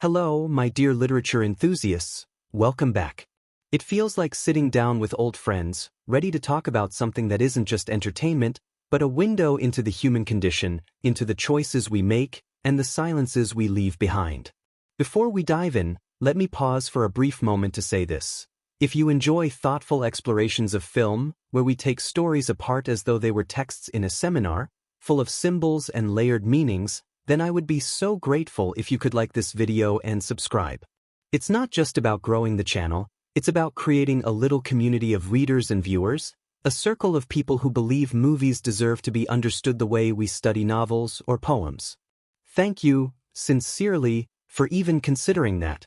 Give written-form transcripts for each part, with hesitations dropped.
Hello, my dear literature enthusiasts, welcome back. It feels like sitting down with old friends, ready to talk about something that isn't just entertainment, but a window into the human condition, into the choices we make, and the silences we leave behind. Before we dive in, let me pause for a brief moment to say this. If you enjoy thoughtful explorations of film, where we take stories apart as though they were texts in a seminar, full of symbols and layered meanings, then I would be so grateful if you could like this video and subscribe. It's not just about growing the channel, it's about creating a little community of readers and viewers, a circle of people who believe movies deserve to be understood the way we study novels or poems. Thank you, sincerely, for even considering that.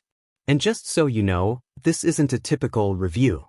And just so you know, this isn't a typical review.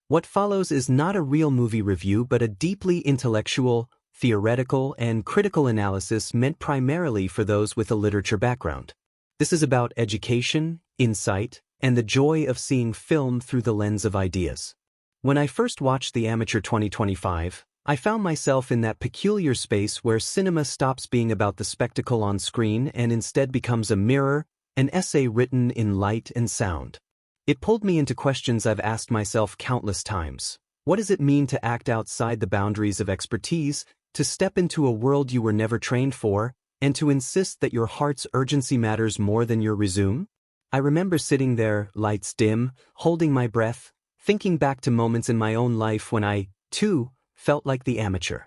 What follows is not a real movie review but a deeply intellectual, theoretical, and critical analysis meant primarily for those with a literature background. This is about education, insight, and the joy of seeing film through the lens of ideas. When I first watched The Amateur 2025, I found myself in that peculiar space where cinema stops being about the spectacle on screen and instead becomes a mirror, an essay written in light and sound. It pulled me into questions I've asked myself countless times. What does it mean to act outside the boundaries of expertise, to step into a world you were never trained for, and to insist that your heart's urgency matters more than your resume? I remember sitting there, lights dim, holding my breath, thinking back to moments in my own life when I, too, felt like the amateur.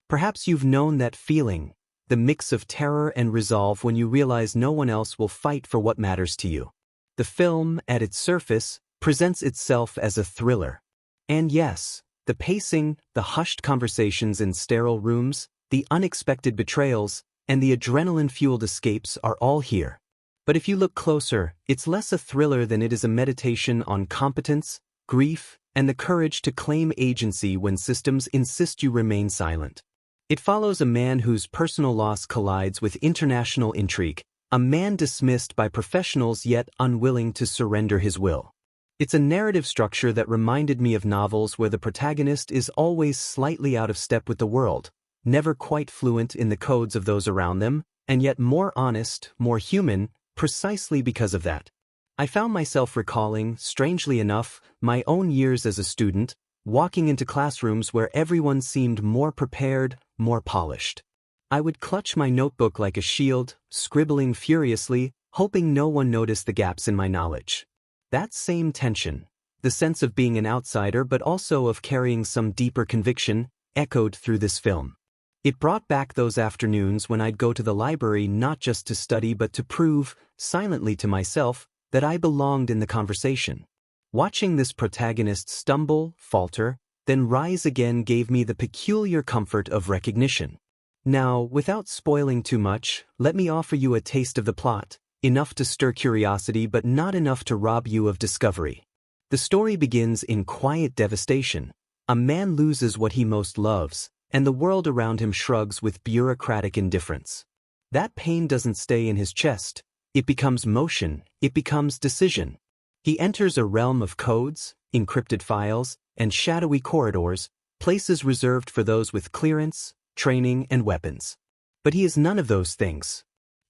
Perhaps you've known that feeling, the mix of terror and resolve when you realize no one else will fight for what matters to you. The film, at its surface, presents itself as a thriller. And yes, the pacing, the hushed conversations in sterile rooms, the unexpected betrayals, and the adrenaline-fueled escapes are all here. But if you look closer, it's less a thriller than it is a meditation on competence, grief, and the courage to claim agency when systems insist you remain silent. It follows a man whose personal loss collides with international intrigue, a man dismissed by professionals yet unwilling to surrender his will. It's a narrative structure that reminded me of novels where the protagonist is always slightly out of step with the world, never quite fluent in the codes of those around them, and yet more honest, more human, precisely because of that. I found myself recalling, strangely enough, my own years as a student, walking into classrooms where everyone seemed more prepared, more polished. I would clutch my notebook like a shield, scribbling furiously, hoping no one noticed the gaps in my knowledge. That same tension, the sense of being an outsider but also of carrying some deeper conviction, echoed through this film. It brought back those afternoons when I'd go to the library not just to study but to prove, silently to myself, that I belonged in the conversation. Watching this protagonist stumble, falter, then rise again gave me the peculiar comfort of recognition. Now, without spoiling too much, let me offer you a taste of the plot. Enough to stir curiosity but not enough to rob you of discovery. The story begins in quiet devastation. A man loses what he most loves, and the world around him shrugs with bureaucratic indifference. That pain doesn't stay in his chest, it becomes motion, it becomes decision. He enters a realm of codes, encrypted files, and shadowy corridors, places reserved for those with clearance, training, and weapons. But he is none of those things.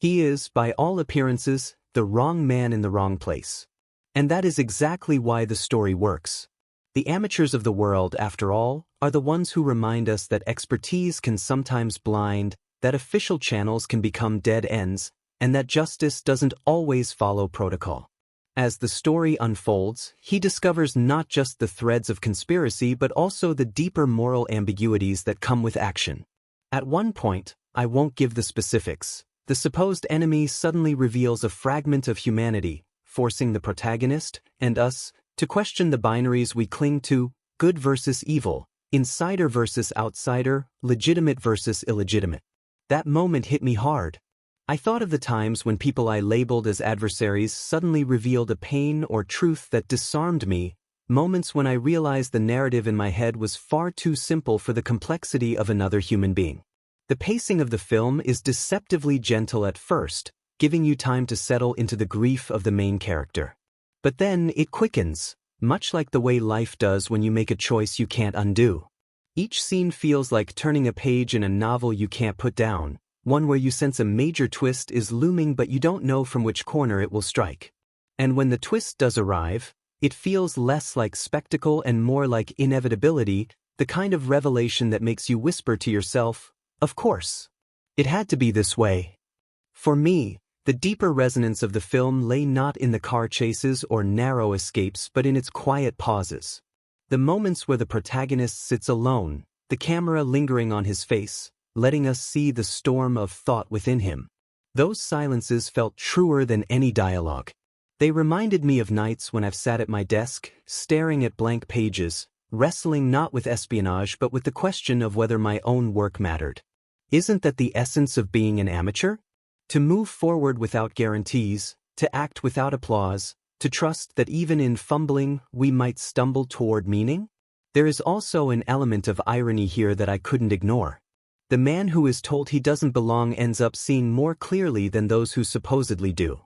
He is, by all appearances, the wrong man in the wrong place. And that is exactly why the story works. The amateurs of the world, after all, are the ones who remind us that expertise can sometimes blind, that official channels can become dead ends, and that justice doesn't always follow protocol. As the story unfolds, he discovers not just the threads of conspiracy but also the deeper moral ambiguities that come with action. At one point, I won't give the specifics, the supposed enemy suddenly reveals a fragment of humanity, forcing the protagonist, and us, to question the binaries we cling to, good versus evil, insider versus outsider, legitimate versus illegitimate. That moment hit me hard. I thought of the times when people I labeled as adversaries suddenly revealed a pain or truth that disarmed me, moments when I realized the narrative in my head was far too simple for the complexity of another human being. The pacing of the film is deceptively gentle at first, giving you time to settle into the grief of the main character. But then it quickens, much like the way life does when you make a choice you can't undo. Each scene feels like turning a page in a novel you can't put down, one where you sense a major twist is looming but you don't know from which corner it will strike. And when the twist does arrive, it feels less like spectacle and more like inevitability, the kind of revelation that makes you whisper to yourself, "Of course. It had to be this way." For me, the deeper resonance of the film lay not in the car chases or narrow escapes but in its quiet pauses. The moments where the protagonist sits alone, the camera lingering on his face, letting us see the storm of thought within him. Those silences felt truer than any dialogue. They reminded me of nights when I've sat at my desk, staring at blank pages, wrestling not with espionage but with the question of whether my own work mattered. Isn't that the essence of being an amateur? To move forward without guarantees, to act without applause, to trust that even in fumbling we might stumble toward meaning? There is also an element of irony here that I couldn't ignore. The man who is told he doesn't belong ends up seeing more clearly than those who supposedly do.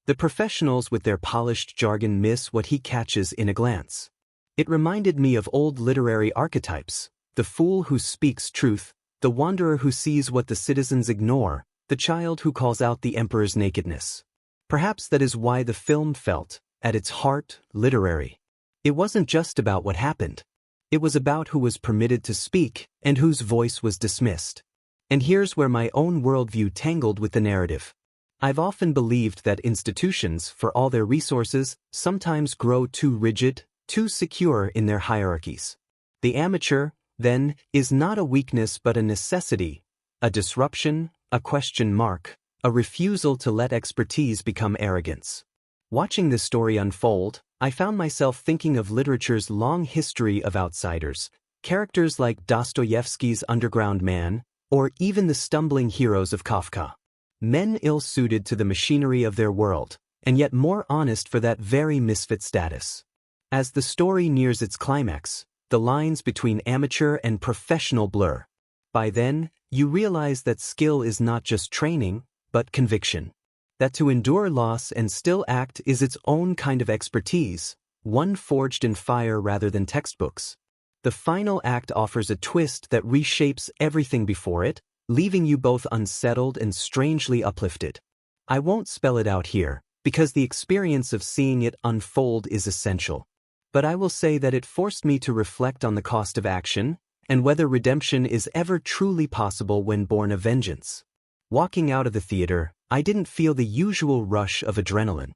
The professionals with their polished jargon miss what he catches in a glance. It reminded me of old literary archetypes, the fool who speaks truth, the wanderer who sees what the citizens ignore, the child who calls out the emperor's nakedness. Perhaps that is why the film felt, at its heart, literary. It wasn't just about what happened. It was about who was permitted to speak and whose voice was dismissed. And here's where my own worldview tangled with the narrative. I've often believed that institutions, for all their resources, sometimes grow too rigid, too secure in their hierarchies. The amateur, then, is not a weakness but a necessity, a disruption, a question mark, a refusal to let expertise become arrogance. Watching this story unfold, I found myself thinking of literature's long history of outsiders, characters like Dostoevsky's Underground Man, or even the stumbling heroes of Kafka. Men ill-suited to the machinery of their world, and yet more honest for that very misfit status. As the story nears its climax, the lines between amateur and professional blur. By then, you realize that skill is not just training, but conviction. That to endure loss and still act is its own kind of expertise, one forged in fire rather than textbooks. The final act offers a twist that reshapes everything before it, leaving you both unsettled and strangely uplifted. I won't spell it out here, because the experience of seeing it unfold is essential. But I will say that it forced me to reflect on the cost of action, and whether redemption is ever truly possible when born of vengeance. Walking out of the theater, I didn't feel the usual rush of adrenaline.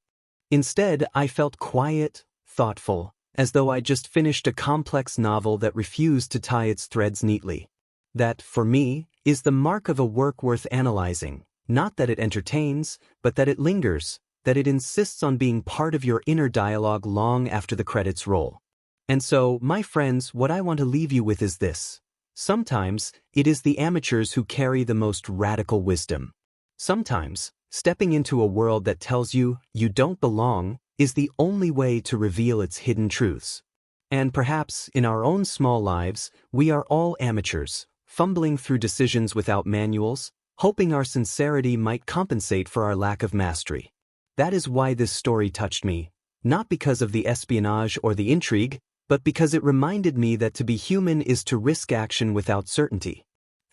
Instead, I felt quiet, thoughtful, as though I'd just finished a complex novel that refused to tie its threads neatly. That, for me, is the mark of a work worth analyzing, not that it entertains, but that it lingers, that it insists on being part of your inner dialogue long after the credits roll. And so, my friends, what I want to leave you with is this. Sometimes, it is the amateurs who carry the most radical wisdom. Sometimes, stepping into a world that tells you you don't belong is the only way to reveal its hidden truths. And perhaps, in our own small lives, we are all amateurs, fumbling through decisions without manuals, hoping our sincerity might compensate for our lack of mastery. That is why this story touched me, not because of the espionage or the intrigue, but because it reminded me that to be human is to risk action without certainty.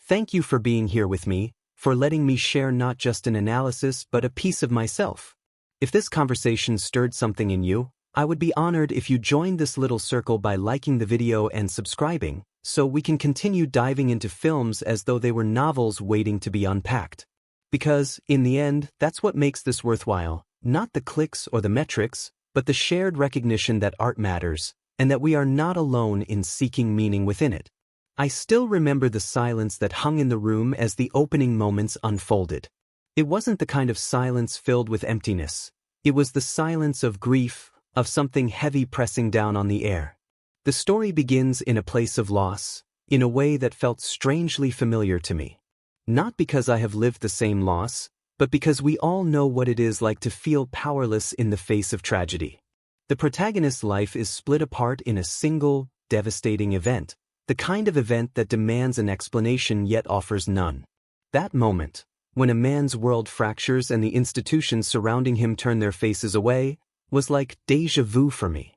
Thank you for being here with me, for letting me share not just an analysis but a piece of myself. If this conversation stirred something in you, I would be honored if you joined this little circle by liking the video and subscribing, so we can continue diving into films as though they were novels waiting to be unpacked. Because, in the end, that's what makes this worthwhile, not the clicks or the metrics, but the shared recognition that art matters, and that we are not alone in seeking meaning within it. I still remember the silence that hung in the room as the opening moments unfolded. It wasn't the kind of silence filled with emptiness. It was the silence of grief, of something heavy pressing down on the air. The story begins in a place of loss, in a way that felt strangely familiar to me. Not because I have lived the same loss, but because we all know what it is like to feel powerless in the face of tragedy. The protagonist's life is split apart in a single, devastating event, the kind of event that demands an explanation yet offers none. That moment, when a man's world fractures and the institutions surrounding him turn their faces away, was like déjà vu for me.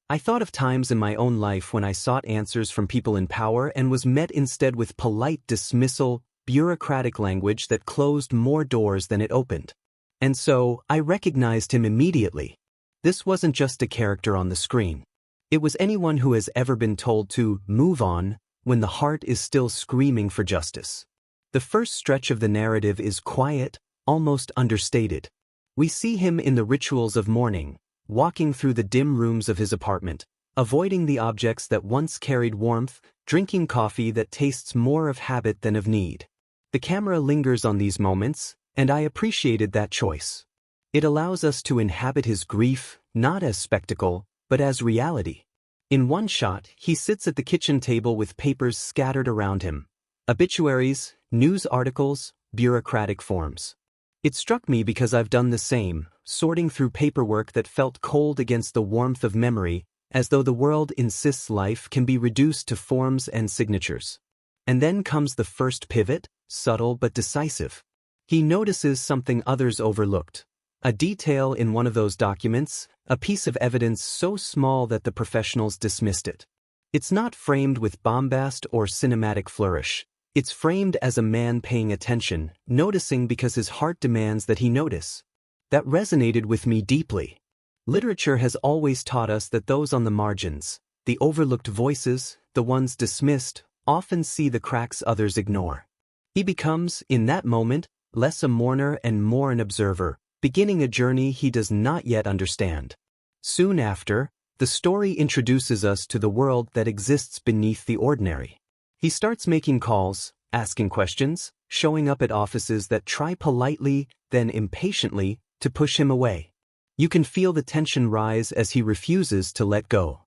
I thought of times in my own life when I sought answers from people in power and was met instead with polite dismissal, bureaucratic language that closed more doors than it opened. And so, I recognized him immediately. This wasn't just a character on the screen. It was anyone who has ever been told to move on when the heart is still screaming for justice. The first stretch of the narrative is quiet, almost understated. We see him in the rituals of mourning, walking through the dim rooms of his apartment, avoiding the objects that once carried warmth, drinking coffee that tastes more of habit than of need. The camera lingers on these moments, and I appreciated that choice. It allows us to inhabit his grief, not as spectacle, but as reality. In one shot, he sits at the kitchen table with papers scattered around him. Obituaries, news articles, bureaucratic forms. It struck me because I've done the same, sorting through paperwork that felt cold against the warmth of memory, as though the world insists life can be reduced to forms and signatures. And then comes the first pivot, subtle but decisive. He notices something others overlooked. A detail in one of those documents, a piece of evidence so small that the professionals dismissed it. It's not framed with bombast or cinematic flourish. It's framed as a man paying attention, noticing because his heart demands that he notice. That resonated with me deeply. Literature has always taught us that those on the margins, the overlooked voices, the ones dismissed, often see the cracks others ignore. He becomes, in that moment, less a mourner and more an observer, beginning a journey he does not yet understand. Soon after, the story introduces us to the world that exists beneath the ordinary. He starts making calls, asking questions, showing up at offices that try politely, then impatiently, to push him away. You can feel the tension rise as he refuses to let go.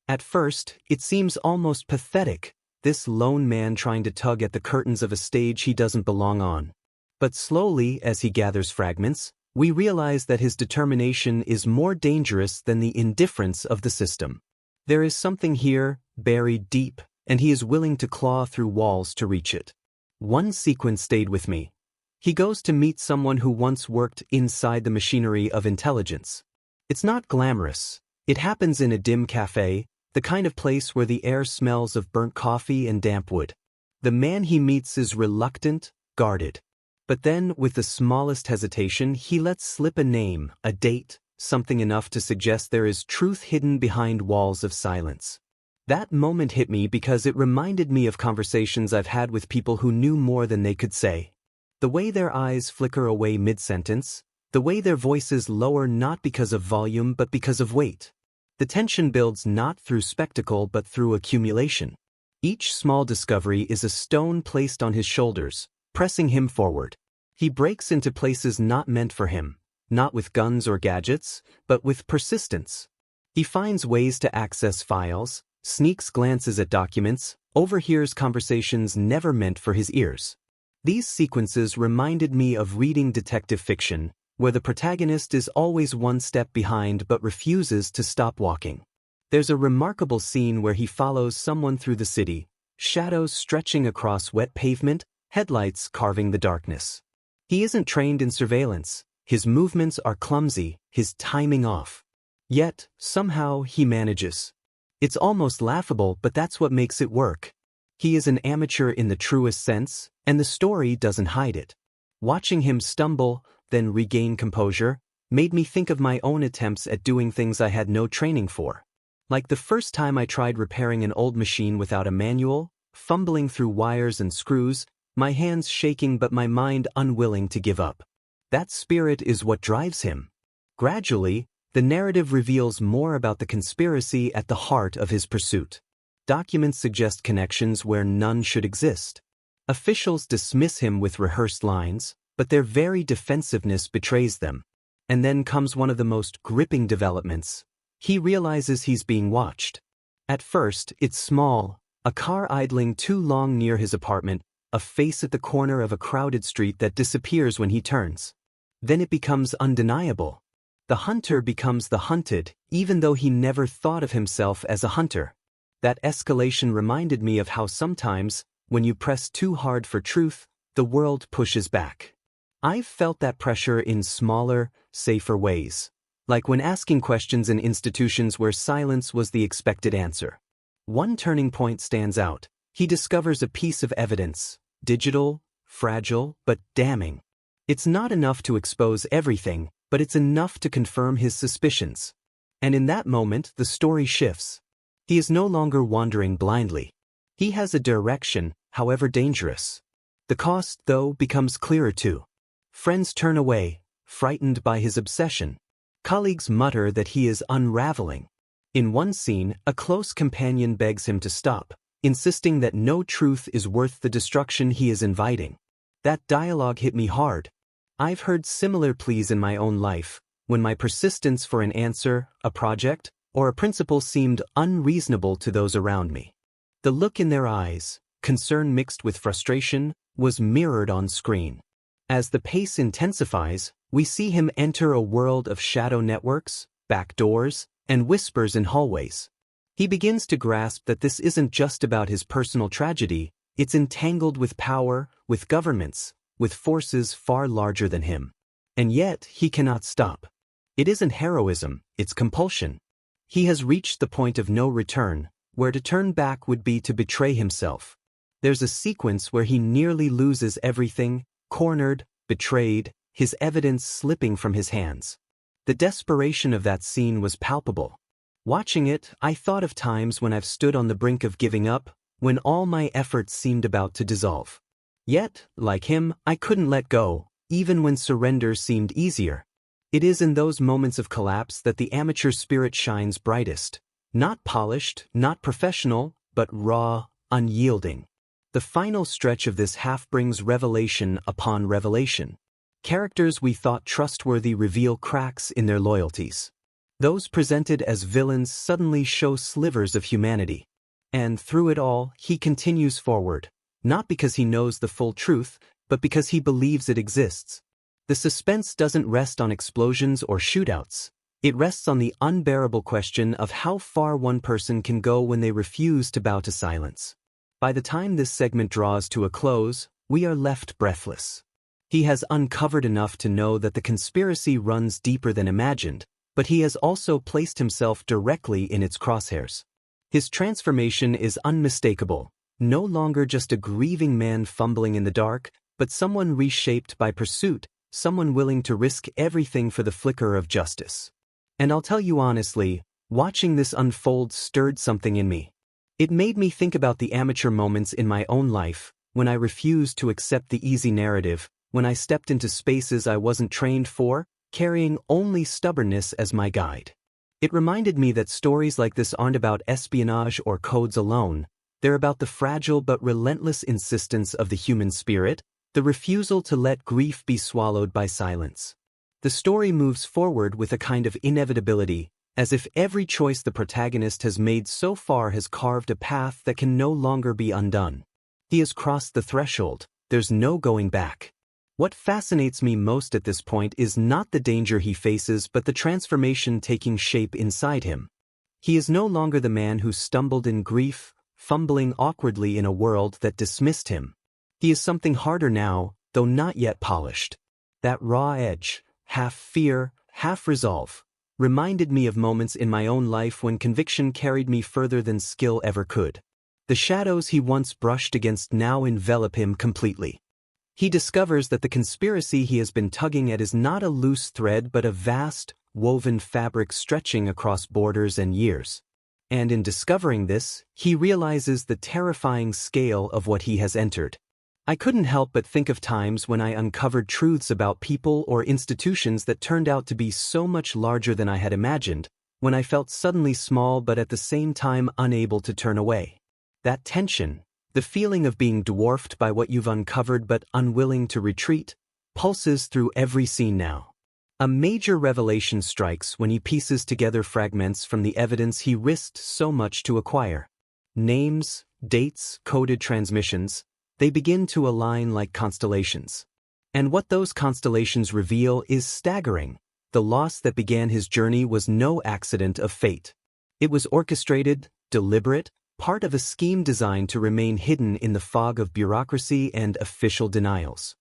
At first, it seems almost pathetic, this lone man trying to tug at the curtains of a stage he doesn't belong on. But slowly, as he gathers fragments, we realize that his determination is more dangerous than the indifference of the system. There is something here, buried deep, and he is willing to claw through walls to reach it. One sequence stayed with me. He goes to meet someone who once worked inside the machinery of intelligence. It's not glamorous. It happens in a dim cafe, the kind of place where the air smells of burnt coffee and damp wood. The man he meets is reluctant, guarded. But then, with the smallest hesitation, he lets slip a name, a date, something enough to suggest there is truth hidden behind walls of silence. That moment hit me because it reminded me of conversations I've had with people who knew more than they could say. The way their eyes flicker away mid-sentence, the way their voices lower not because of volume but because of weight. The tension builds not through spectacle but through accumulation. Each small discovery is a stone placed on his shoulders, pressing him forward. He breaks into places not meant for him, not with guns or gadgets, but with persistence. He finds ways to access files, sneaks glances at documents, overhears conversations never meant for his ears. These sequences reminded me of reading detective fiction, where the protagonist is always one step behind but refuses to stop walking. There's a remarkable scene where he follows someone through the city, shadows stretching across wet pavement, headlights carving the darkness. He isn't trained in surveillance, his movements are clumsy, his timing off. Yet, somehow, he manages. It's almost laughable, but that's what makes it work. He is an amateur in the truest sense, and the story doesn't hide it. Watching him stumble, then regain composure, made me think of my own attempts at doing things I had no training for. Like the first time I tried repairing an old machine without a manual, fumbling through wires and screws, my hands shaking but my mind unwilling to give up. That spirit is what drives him. Gradually, the narrative reveals more about the conspiracy at the heart of his pursuit. Documents suggest connections where none should exist. Officials dismiss him with rehearsed lines, but their very defensiveness betrays them. And then comes one of the most gripping developments. He realizes he's being watched. At first, it's small, a car idling too long near his apartment, a face at the corner of a crowded street that disappears when he turns. Then it becomes undeniable. The hunter becomes the hunted, even though he never thought of himself as a hunter. That escalation reminded me of how sometimes, when you press too hard for truth, the world pushes back. I've felt that pressure in smaller, safer ways. Like when asking questions in institutions where silence was the expected answer. One turning point stands out. He discovers a piece of evidence, digital, fragile, but damning. It's not enough to expose everything, but it's enough to confirm his suspicions. And in that moment, the story shifts. He is no longer wandering blindly. He has a direction, however dangerous. The cost, though, becomes clearer too. Friends turn away, frightened by his obsession. Colleagues mutter that he is unraveling. In one scene, a close companion begs him to stop, insisting that no truth is worth the destruction he is inviting. That dialogue hit me hard. I've heard similar pleas in my own life, when my persistence for an answer, a project, or a principle seemed unreasonable to those around me. The look in their eyes, concern mixed with frustration, was mirrored on screen. As the pace intensifies, we see him enter a world of shadow networks, back doors, and whispers in hallways. He begins to grasp that this isn't just about his personal tragedy, it's entangled with power, with governments, with forces far larger than him. And yet, he cannot stop. It isn't heroism, it's compulsion. He has reached the point of no return, where to turn back would be to betray himself. There's a sequence where he nearly loses everything, cornered, betrayed, his evidence slipping from his hands. The desperation of that scene was palpable. Watching it, I thought of times when I've stood on the brink of giving up, when all my efforts seemed about to dissolve. Yet, like him, I couldn't let go, even when surrender seemed easier. It is in those moments of collapse that the amateur spirit shines brightest. Not polished, not professional, but raw, unyielding. The final stretch of this half brings revelation upon revelation. Characters we thought trustworthy reveal cracks in their loyalties. Those presented as villains suddenly show slivers of humanity. And through it all, he continues forward, not because he knows the full truth, but because he believes it exists. The suspense doesn't rest on explosions or shootouts. It rests on the unbearable question of how far one person can go when they refuse to bow to silence. By the time this segment draws to a close, we are left breathless. He has uncovered enough to know that the conspiracy runs deeper than imagined, but he has also placed himself directly in its crosshairs. His transformation is unmistakable, no longer just a grieving man fumbling in the dark, but someone reshaped by pursuit, someone willing to risk everything for the flicker of justice. And I'll tell you honestly, watching this unfold stirred something in me. It made me think about the amateur moments in my own life, when I refused to accept the easy narrative, when I stepped into spaces I wasn't trained for, carrying only stubbornness as my guide. It reminded me that stories like this aren't about espionage or codes alone, they're about the fragile but relentless insistence of the human spirit, the refusal to let grief be swallowed by silence. The story moves forward with a kind of inevitability, as if every choice the protagonist has made so far has carved a path that can no longer be undone. He has crossed the threshold, there's no going back. What fascinates me most at this point is not the danger he faces but the transformation taking shape inside him. He is no longer the man who stumbled in grief, fumbling awkwardly in a world that dismissed him. He is something harder now, though not yet polished. That raw edge, half fear, half resolve, reminded me of moments in my own life when conviction carried me further than skill ever could. The shadows he once brushed against now envelop him completely. He discovers that the conspiracy he has been tugging at is not a loose thread but a vast, woven fabric stretching across borders and years. And in discovering this, he realizes the terrifying scale of what he has entered. I couldn't help but think of times when I uncovered truths about people or institutions that turned out to be so much larger than I had imagined, when I felt suddenly small but at the same time unable to turn away. That tension, the feeling of being dwarfed by what you've uncovered but unwilling to retreat, pulses through every scene now. A major revelation strikes when he pieces together fragments from the evidence he risked so much to acquire. Names, dates, coded transmissions, they begin to align like constellations. And what those constellations reveal is staggering. The loss that began his journey was no accident of fate. It was orchestrated, deliberate, part of a scheme designed to remain hidden in the fog of bureaucracy and official denials.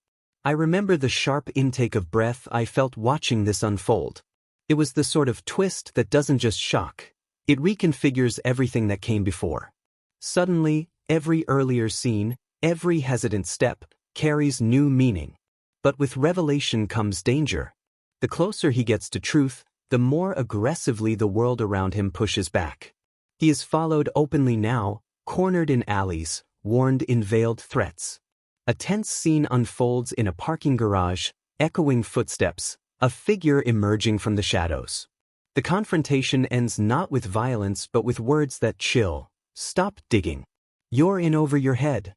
I remember the sharp intake of breath I felt watching this unfold. It was the sort of twist that doesn't just shock, it reconfigures everything that came before. Suddenly, every earlier scene, every hesitant step, carries new meaning. But with revelation comes danger. The closer he gets to truth, the more aggressively the world around him pushes back. He is followed openly now, cornered in alleys, warned in veiled threats. A tense scene unfolds in a parking garage, echoing footsteps, a figure emerging from the shadows. The confrontation ends not with violence but with words that chill. Stop digging. You're in over your head.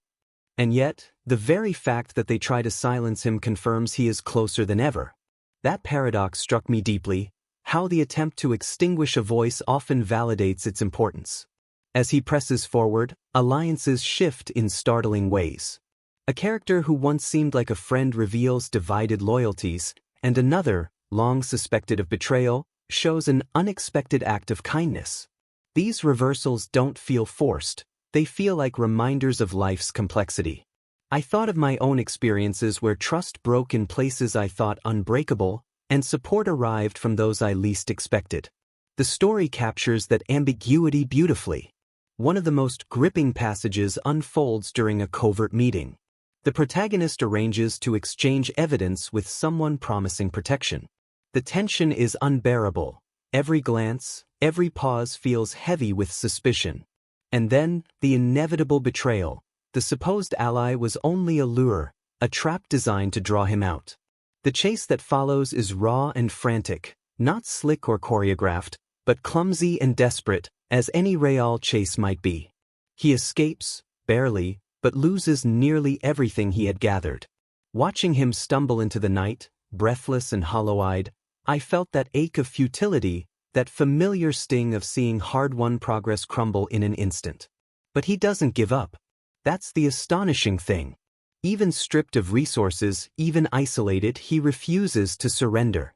And yet, the very fact that they try to silence him confirms he is closer than ever. That paradox struck me deeply, how the attempt to extinguish a voice often validates its importance. As he presses forward, alliances shift in startling ways. A character who once seemed like a friend reveals divided loyalties, and another, long suspected of betrayal, shows an unexpected act of kindness. These reversals don't feel forced, they feel like reminders of life's complexity. I thought of my own experiences where trust broke in places I thought unbreakable, and support arrived from those I least expected. The story captures that ambiguity beautifully. One of the most gripping passages unfolds during a covert meeting. The protagonist arranges to exchange evidence with someone promising protection. The tension is unbearable. Every glance, every pause feels heavy with suspicion. And then, the inevitable betrayal. The supposed ally was only a lure, a trap designed to draw him out. The chase that follows is raw and frantic, not slick or choreographed, but clumsy and desperate, as any real chase might be. He escapes, barely, but loses nearly everything he had gathered. Watching him stumble into the night, breathless and hollow-eyed, I felt that ache of futility, that familiar sting of seeing hard-won progress crumble in an instant. But he doesn't give up. That's the astonishing thing. Even stripped of resources, even isolated, he refuses to surrender.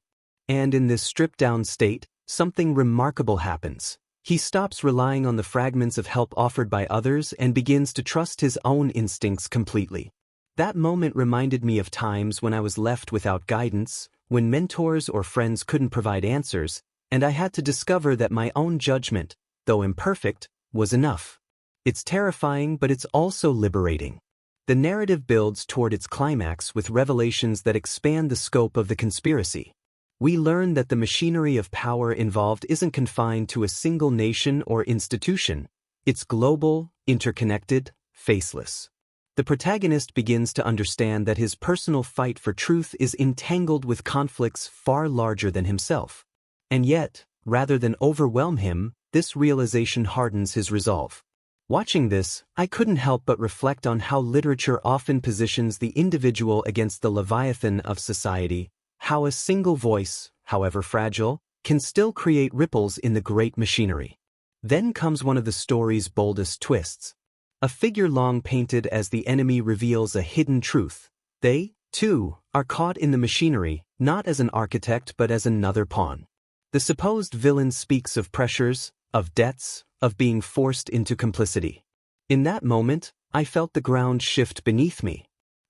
And in this stripped-down state, something remarkable happens. He stops relying on the fragments of help offered by others and begins to trust his own instincts completely. That moment reminded me of times when I was left without guidance, when mentors or friends couldn't provide answers, and I had to discover that my own judgment, though imperfect, was enough. It's terrifying, but it's also liberating. The narrative builds toward its climax with revelations that expand the scope of the conspiracy. We learn that the machinery of power involved isn't confined to a single nation or institution. It's global, interconnected, faceless. The protagonist begins to understand that his personal fight for truth is entangled with conflicts far larger than himself. And yet, rather than overwhelm him, this realization hardens his resolve. Watching this, I couldn't help but reflect on how literature often positions the individual against the leviathan of society, how a single voice, however fragile, can still create ripples in the great machinery. Then comes one of the story's boldest twists. A figure long painted as the enemy reveals a hidden truth. They, too, are caught in the machinery, not as an architect but as another pawn. The supposed villain speaks of pressures, of debts, of being forced into complicity. In that moment, I felt the ground shift beneath me.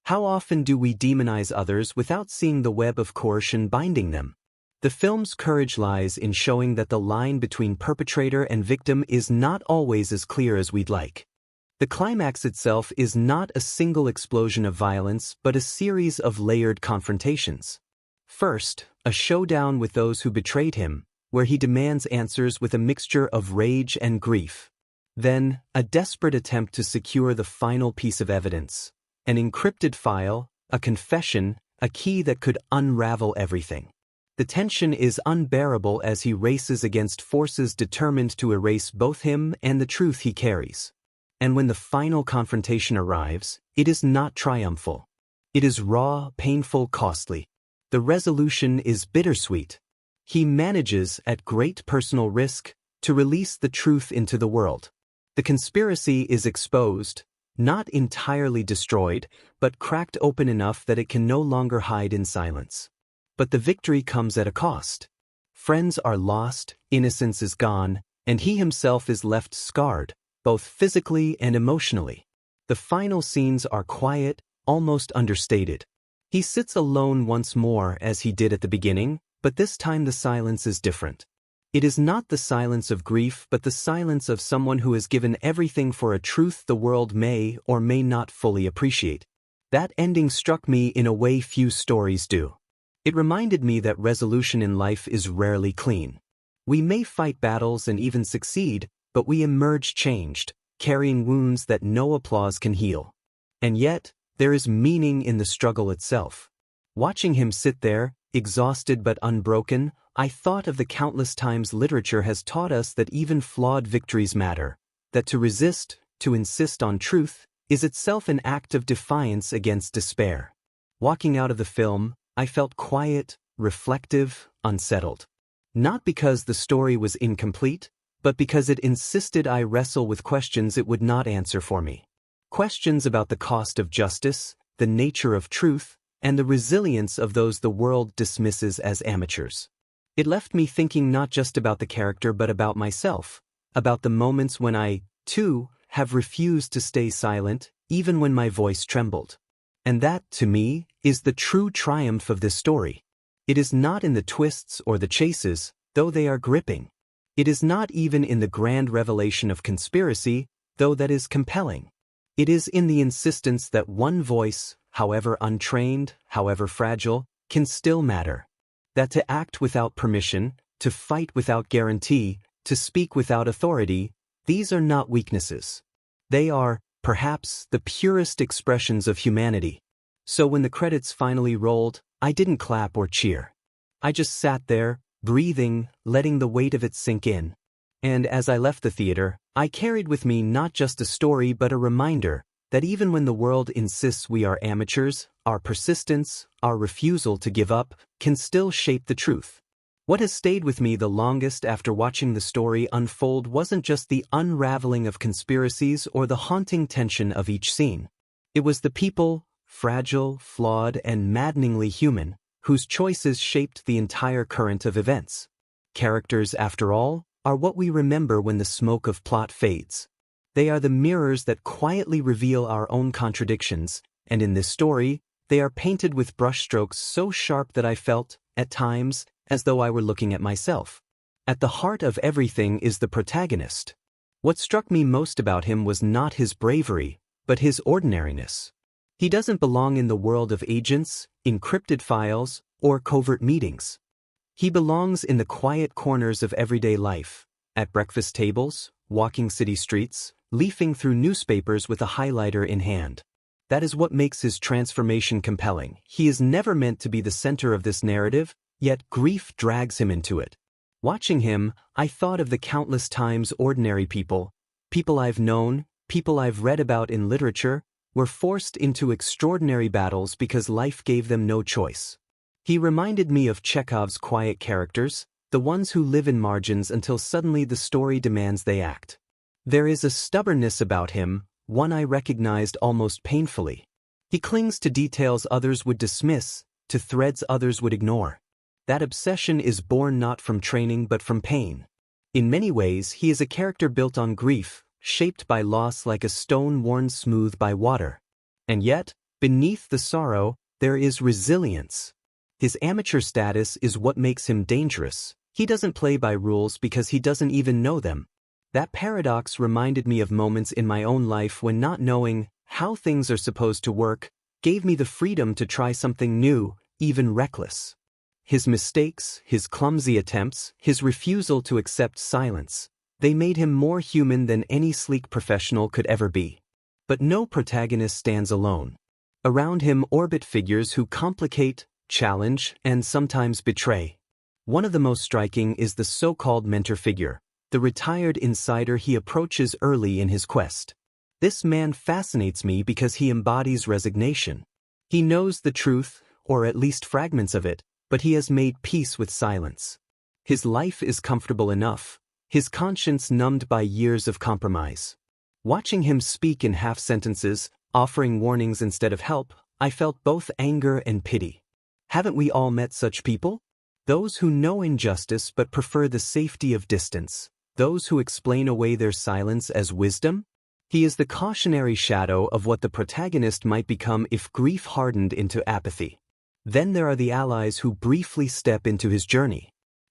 How often do we demonize others without seeing the web of coercion binding them? The film's courage lies in showing that the line between perpetrator and victim is not always as clear as we'd like. The climax itself is not a single explosion of violence but a series of layered confrontations. First, a showdown with those who betrayed him, where he demands answers with a mixture of rage and grief. Then, a desperate attempt to secure the final piece of evidence. An encrypted file, a confession, a key that could unravel everything. The tension is unbearable as he races against forces determined to erase both him and the truth he carries. And when the final confrontation arrives, it is not triumphal. It is raw, painful, costly. The resolution is bittersweet. He manages, at great personal risk, to release the truth into the world. The conspiracy is exposed, not entirely destroyed, but cracked open enough that it can no longer hide in silence. But the victory comes at a cost. Friends are lost, innocence is gone, and he himself is left scarred, both physically and emotionally. The final scenes are quiet, almost understated. He sits alone once more as he did at the beginning, but this time the silence is different. It is not the silence of grief but the silence of someone who has given everything for a truth the world may or may not fully appreciate. That ending struck me in a way few stories do. It reminded me that resolution in life is rarely clean. We may fight battles and even succeed, but we emerge changed, carrying wounds that no applause can heal. And yet, there is meaning in the struggle itself. Watching him sit there, exhausted but unbroken, I thought of the countless times literature has taught us that even flawed victories matter, that to resist, to insist on truth, is itself an act of defiance against despair. Walking out of the film, I felt quiet, reflective, unsettled. Not because the story was incomplete, but because it insisted I wrestle with questions it would not answer for me. Questions about the cost of justice, the nature of truth, and the resilience of those the world dismisses as amateurs. It left me thinking not just about the character but about myself, about the moments when I, too, have refused to stay silent, even when my voice trembled. And that, to me, is the true triumph of this story. It is not in the twists or the chases, though they are gripping. It is not even in the grand revelation of conspiracy, though that is compelling. It is in the insistence that one voice, however untrained, however fragile, can still matter. That to act without permission, to fight without guarantee, to speak without authority, these are not weaknesses. They are, perhaps, the purest expressions of humanity. So when the credits finally rolled, I didn't clap or cheer. I just sat there, breathing, letting the weight of it sink in. And as I left the theater, I carried with me not just a story but a reminder that even when the world insists we are amateurs, our persistence, our refusal to give up, can still shape the truth. What has stayed with me the longest after watching the story unfold wasn't just the unraveling of conspiracies or the haunting tension of each scene. It was the people, fragile, flawed, and maddeningly human, whose choices shaped the entire current of events. Characters, after all, are what we remember when the smoke of plot fades. They are the mirrors that quietly reveal our own contradictions, and in this story, they are painted with brushstrokes so sharp that I felt, at times, as though I were looking at myself. At the heart of everything is the protagonist. What struck me most about him was not his bravery, but his ordinariness. He doesn't belong in the world of agents, encrypted files, or covert meetings. He belongs in the quiet corners of everyday life, at breakfast tables, walking city streets, leafing through newspapers with a highlighter in hand. That is what makes his transformation compelling. He is never meant to be the center of this narrative, yet grief drags him into it. Watching him, I thought of the countless times ordinary people, people I've known, people I've read about in literature, were forced into extraordinary battles because life gave them no choice. He reminded me of Chekhov's quiet characters, the ones who live in margins until suddenly the story demands they act. There is a stubbornness about him, one I recognized almost painfully. He clings to details others would dismiss, to threads others would ignore. That obsession is born not from training but from pain. In many ways, he is a character built on grief, shaped by loss like a stone worn smooth by water. And yet, beneath the sorrow, there is resilience. His amateur status is what makes him dangerous. He doesn't play by rules because he doesn't even know them. That paradox reminded me of moments in my own life when not knowing how things are supposed to work gave me the freedom to try something new, even reckless. His mistakes, his clumsy attempts, his refusal to accept silence, they made him more human than any sleek professional could ever be. But no protagonist stands alone. Around him orbit figures who complicate, challenge, and sometimes betray. One of the most striking is the so-called mentor figure, the retired insider he approaches early in his quest. This man fascinates me because he embodies resignation. He knows the truth, or at least fragments of it, but he has made peace with silence. His life is comfortable enough, his conscience numbed by years of compromise. Watching him speak in half-sentences, offering warnings instead of help, I felt both anger and pity. Haven't we all met such people? Those who know injustice but prefer the safety of distance. Those who explain away their silence as wisdom? He is the cautionary shadow of what the protagonist might become if grief hardened into apathy. Then there are the allies who briefly step into his journey.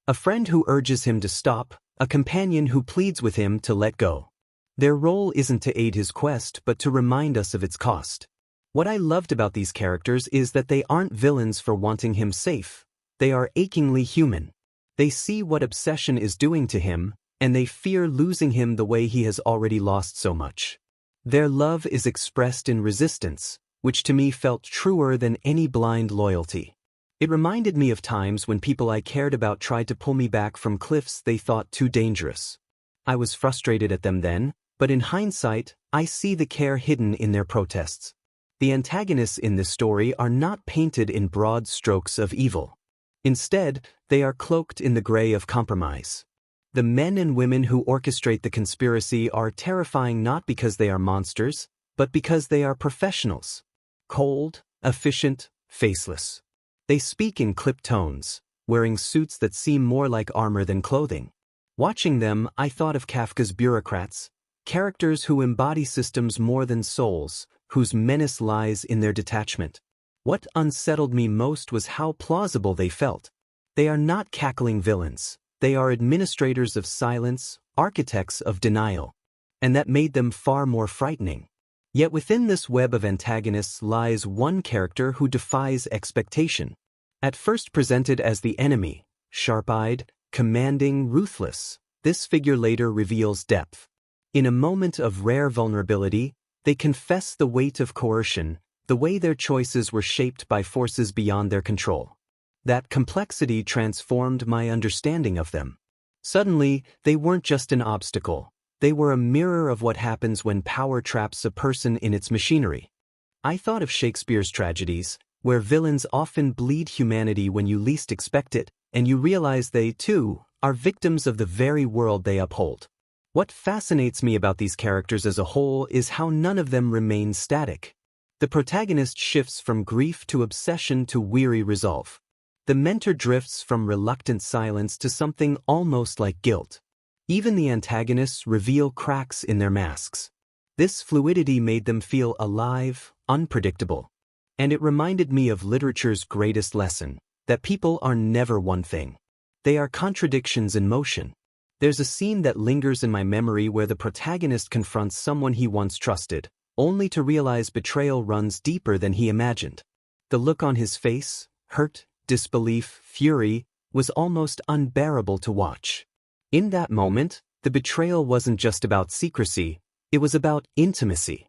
A friend who urges him to stop, a companion who pleads with him to let go. Their role isn't to aid his quest but to remind us of its cost. What I loved about these characters is that they aren't villains for wanting him safe. They are achingly human. They see what obsession is doing to him, and they fear losing him the way he has already lost so much. Their love is expressed in resistance, which to me felt truer than any blind loyalty. It reminded me of times when people I cared about tried to pull me back from cliffs they thought too dangerous. I was frustrated at them then, but in hindsight, I see the care hidden in their protests. The antagonists in this story are not painted in broad strokes of evil. Instead, they are cloaked in the gray of compromise. The men and women who orchestrate the conspiracy are terrifying not because they are monsters, but because they are professionals. Cold, efficient, faceless. They speak in clipped tones, wearing suits that seem more like armor than clothing. Watching them, I thought of Kafka's bureaucrats, characters who embody systems more than souls, whose menace lies in their detachment. What unsettled me most was how plausible they felt. They are not cackling villains. They are administrators of silence, architects of denial. And that made them far more frightening. Yet within this web of antagonists lies one character who defies expectation. At first presented as the enemy, sharp-eyed, commanding, ruthless, this figure later reveals depth. In a moment of rare vulnerability, they confess the weight of coercion, the way their choices were shaped by forces beyond their control. That complexity transformed my understanding of them. Suddenly, they weren't just an obstacle. They were a mirror of what happens when power traps a person in its machinery. I thought of Shakespeare's tragedies, where villains often bleed humanity when you least expect it, and you realize they, too, are victims of the very world they uphold. What fascinates me about these characters as a whole is how none of them remain static. The protagonist shifts from grief to obsession to weary resolve. The mentor drifts from reluctant silence to something almost like guilt. Even the antagonists reveal cracks in their masks. This fluidity made them feel alive, unpredictable. And it reminded me of literature's greatest lesson, that people are never one thing. They are contradictions in motion. There's a scene that lingers in my memory where the protagonist confronts someone he once trusted, only to realize betrayal runs deeper than he imagined. The look on his face, hurt, disbelief, fury, was almost unbearable to watch. In that moment, the betrayal wasn't just about secrecy, it was about intimacy.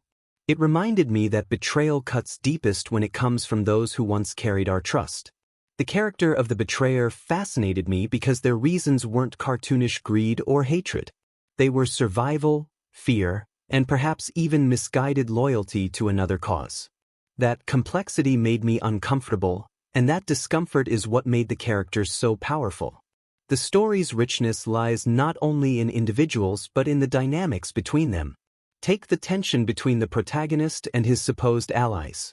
It reminded me that betrayal cuts deepest when it comes from those who once carried our trust. The character of the betrayer fascinated me because their reasons weren't cartoonish greed or hatred. They were survival, fear, and perhaps even misguided loyalty to another cause. That complexity made me uncomfortable, and that discomfort is what made the characters so powerful. The story's richness lies not only in individuals but in the dynamics between them. Take the tension between the protagonist and his supposed allies.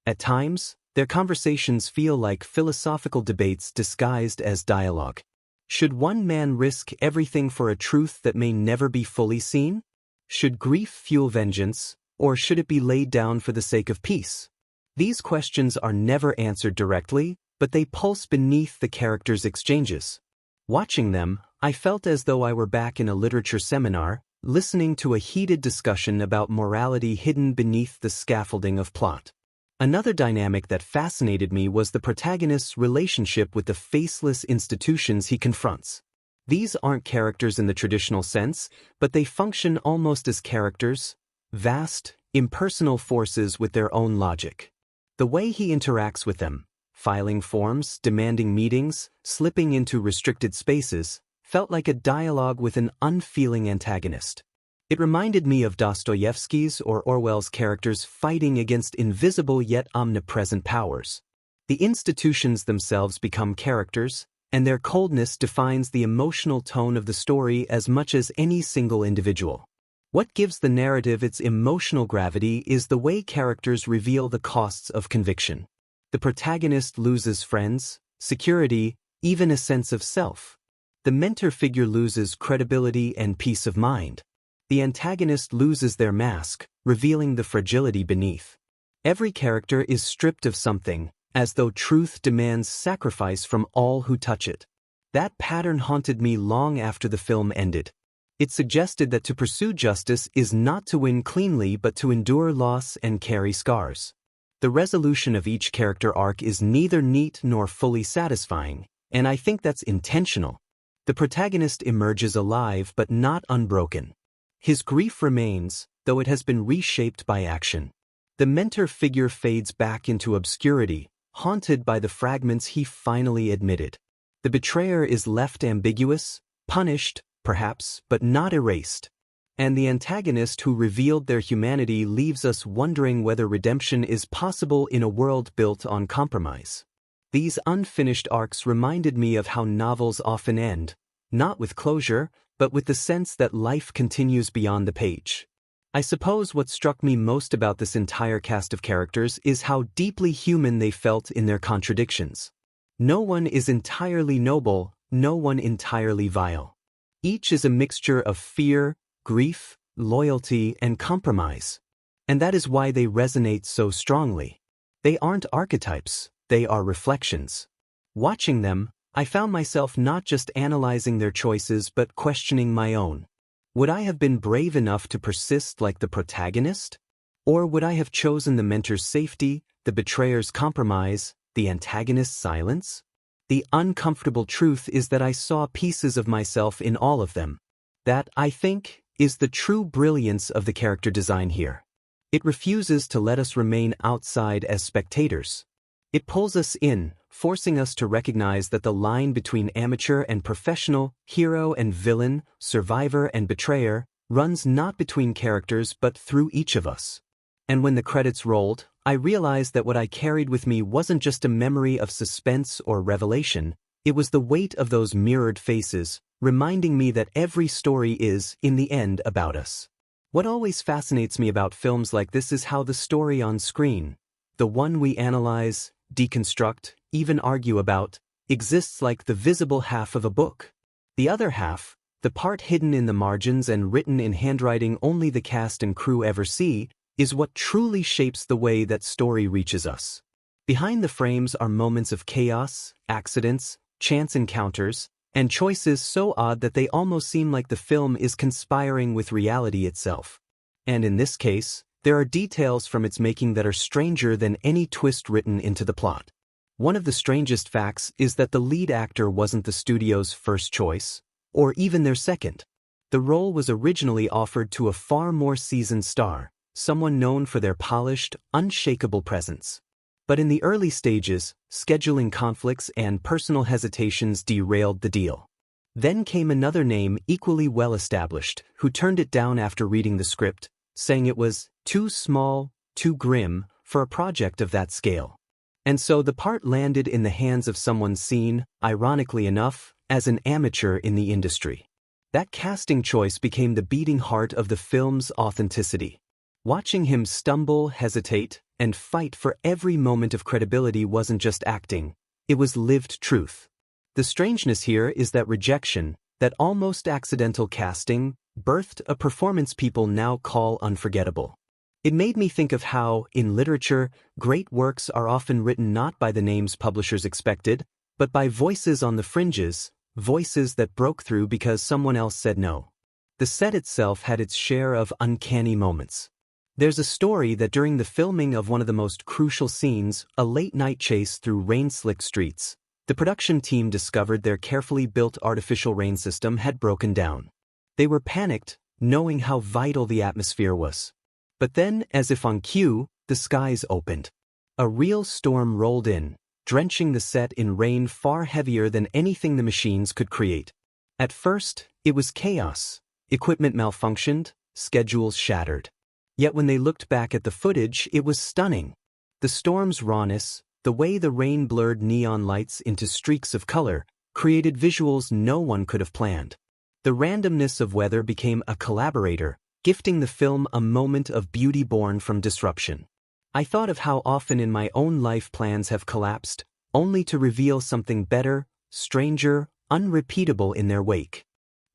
At times, their conversations feel like philosophical debates disguised as dialogue. Should one man risk everything for a truth that may never be fully seen? Should grief fuel vengeance, or should it be laid down for the sake of peace? These questions are never answered directly, but they pulse beneath the characters' exchanges. Watching them, I felt as though I were back in a literature seminar, listening to a heated discussion about morality hidden beneath the scaffolding of plot. Another dynamic that fascinated me was the protagonist's relationship with the faceless institutions he confronts. These aren't characters in the traditional sense, but they function almost as characters, vast, impersonal forces with their own logic. The way he interacts with them, filing forms, demanding meetings, slipping into restricted spaces, felt like a dialogue with an unfeeling antagonist. It reminded me of Dostoevsky's or Orwell's characters fighting against invisible yet omnipresent powers. The institutions themselves become characters, and their coldness defines the emotional tone of the story as much as any single individual. What gives the narrative its emotional gravity is the way characters reveal the costs of conviction. The protagonist loses friends, security, even a sense of self. The mentor figure loses credibility and peace of mind. The antagonist loses their mask, revealing the fragility beneath. Every character is stripped of something, as though truth demands sacrifice from all who touch it. That pattern haunted me long after the film ended. It suggested that to pursue justice is not to win cleanly but to endure loss and carry scars. The resolution of each character arc is neither neat nor fully satisfying, and I think that's intentional. The protagonist emerges alive but not unbroken. His grief remains, though it has been reshaped by action. The mentor figure fades back into obscurity, haunted by the fragments he finally admitted. The betrayer is left ambiguous, punished, perhaps, but not erased. And the antagonist who revealed their humanity leaves us wondering whether redemption is possible in a world built on compromise. These unfinished arcs reminded me of how novels often end, not with closure, but with the sense that life continues beyond the page. I suppose what struck me most about this entire cast of characters is how deeply human they felt in their contradictions. No one is entirely noble, no one entirely vile. Each is a mixture of fear, grief, loyalty, and compromise. And that is why they resonate so strongly. They aren't archetypes, they are reflections. Watching them, I found myself not just analyzing their choices but questioning my own. Would I have been brave enough to persist like the protagonist? Or would I have chosen the mentor's safety, the betrayer's compromise, the antagonist's silence? The uncomfortable truth is that I saw pieces of myself in all of them. That, I think, is the true brilliance of the character design here. It refuses to let us remain outside as spectators. It pulls us in, forcing us to recognize that the line between amateur and professional, hero and villain, survivor and betrayer, runs not between characters but through each of us. And when the credits rolled, I realized that what I carried with me wasn't just a memory of suspense or revelation, it was the weight of those mirrored faces, reminding me that every story is, in the end, about us. What always fascinates me about films like this is how the story on screen, the one we analyze, deconstruct, even argue about, exists like the visible half of a book. The other half, the part hidden in the margins and written in handwriting only the cast and crew ever see, is what truly shapes the way that story reaches us. Behind the frames are moments of chaos, accidents, chance encounters, and choices so odd that they almost seem like the film is conspiring with reality itself. And in this case, there are details from its making that are stranger than any twist written into the plot. One of the strangest facts is that the lead actor wasn't the studio's first choice, or even their second. The role was originally offered to a far more seasoned star, someone known for their polished, unshakable presence. But in the early stages, scheduling conflicts and personal hesitations derailed the deal. Then came another name equally well established, who turned it down after reading the script, saying it was too small, too grim, for a project of that scale. And so the part landed in the hands of someone seen, ironically enough, as an amateur in the industry. That casting choice became the beating heart of the film's authenticity. Watching him stumble, hesitate, and fight for every moment of credibility wasn't just acting, it was lived truth. The strangeness here is that rejection, that almost accidental casting, birthed a performance people now call unforgettable. It made me think of how, in literature, great works are often written not by the names publishers expected, but by voices on the fringes, voices that broke through because someone else said no. The set itself had its share of uncanny moments. There's a story that during the filming of one of the most crucial scenes, a late-night chase through rain-slicked streets, the production team discovered their carefully built artificial rain system had broken down. They were panicked, knowing how vital the atmosphere was. But then, as if on cue, the skies opened. A real storm rolled in, drenching the set in rain far heavier than anything the machines could create. At first, it was chaos. Equipment malfunctioned, schedules shattered. Yet when they looked back at the footage, it was stunning. The storm's rawness, the way the rain blurred neon lights into streaks of color, created visuals no one could have planned. The randomness of weather became a collaborator, gifting the film a moment of beauty born from disruption. I thought of how often in my own life plans have collapsed, only to reveal something better, stranger, unrepeatable in their wake.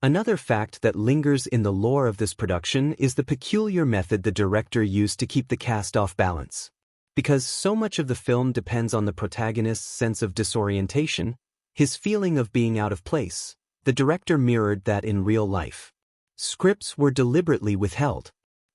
Another fact that lingers in the lore of this production is the peculiar method the director used to keep the cast off balance. Because so much of the film depends on the protagonist's sense of disorientation, his feeling of being out of place, the director mirrored that in real life. Scripts were deliberately withheld.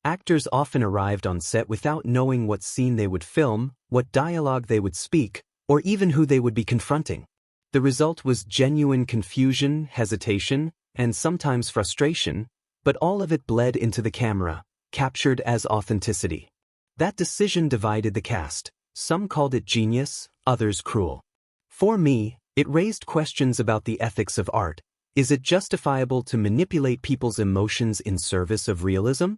Actors often arrived on set without knowing what scene they would film, what dialogue they would speak, or even who they would be confronting. The result was genuine confusion, hesitation, and sometimes frustration, but all of it bled into the camera, captured as authenticity. That decision divided the cast. Some called it genius, others cruel. For me, it raised questions about the ethics of art. Is it justifiable to manipulate people's emotions in service of realism?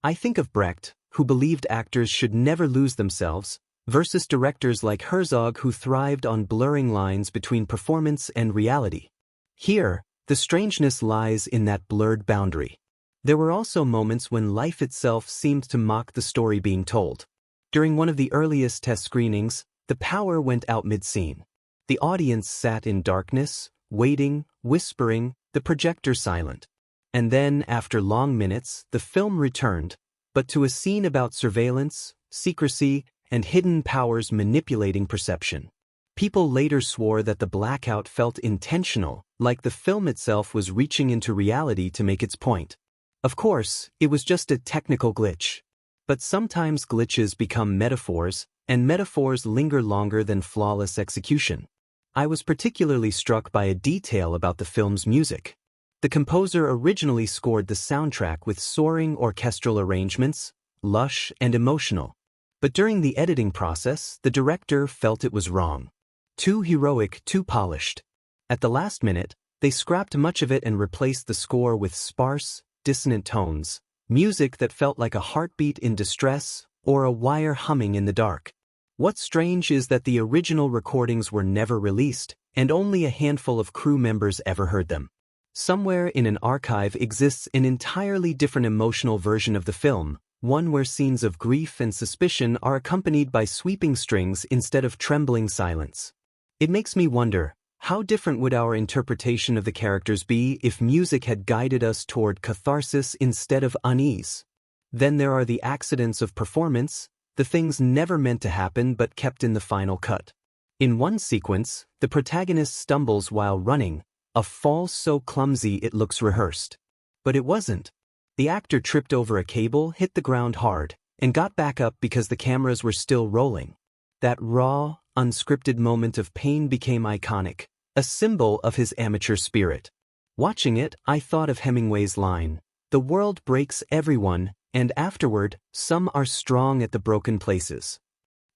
I think of Brecht, who believed actors should never lose themselves, versus directors like Herzog who thrived on blurring lines between performance and reality. Here, the strangeness lies in that blurred boundary. There were also moments when life itself seemed to mock the story being told. During one of the earliest test screenings, the power went out mid-scene. The audience sat in darkness, waiting, whispering, the projector silent. And then, after long minutes, the film returned, but to a scene about surveillance, secrecy, and hidden powers manipulating perception. People later swore that the blackout felt intentional, like the film itself was reaching into reality to make its point. Of course, it was just a technical glitch. But sometimes glitches become metaphors, and metaphors linger longer than flawless execution. I was particularly struck by a detail about the film's music. The composer originally scored the soundtrack with soaring orchestral arrangements, lush and emotional. But during the editing process, the director felt it was wrong. Too heroic, too polished. At the last minute, they scrapped much of it and replaced the score with sparse, dissonant tones, music that felt like a heartbeat in distress or a wire humming in the dark. What's strange is that the original recordings were never released, and only a handful of crew members ever heard them. Somewhere in an archive exists an entirely different emotional version of the film, one where scenes of grief and suspicion are accompanied by sweeping strings instead of trembling silence. It makes me wonder, how different would our interpretation of the characters be if music had guided us toward catharsis instead of unease? Then there are the accidents of performance, the things never meant to happen but kept in the final cut. In one sequence, the protagonist stumbles while running, a fall so clumsy it looks rehearsed. But it wasn't. The actor tripped over a cable, hit the ground hard, and got back up because the cameras were still rolling. That raw, unscripted moment of pain became iconic, a symbol of his amateur spirit. Watching it, I thought of Hemingway's line, "The world breaks everyone, and afterward, some are strong at the broken places."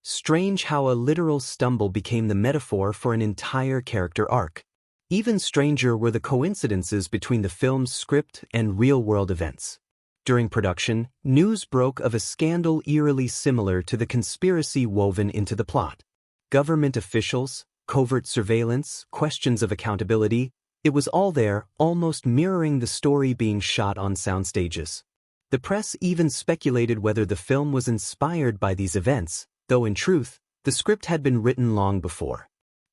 Strange how a literal stumble became the metaphor for an entire character arc. Even stranger were the coincidences between the film's script and real-world events. During production, news broke of a scandal eerily similar to the conspiracy woven into the plot. Government officials, covert surveillance, questions of accountability, it was all there, almost mirroring the story being shot on sound stages. The press even speculated whether the film was inspired by these events, though in truth, the script had been written long before.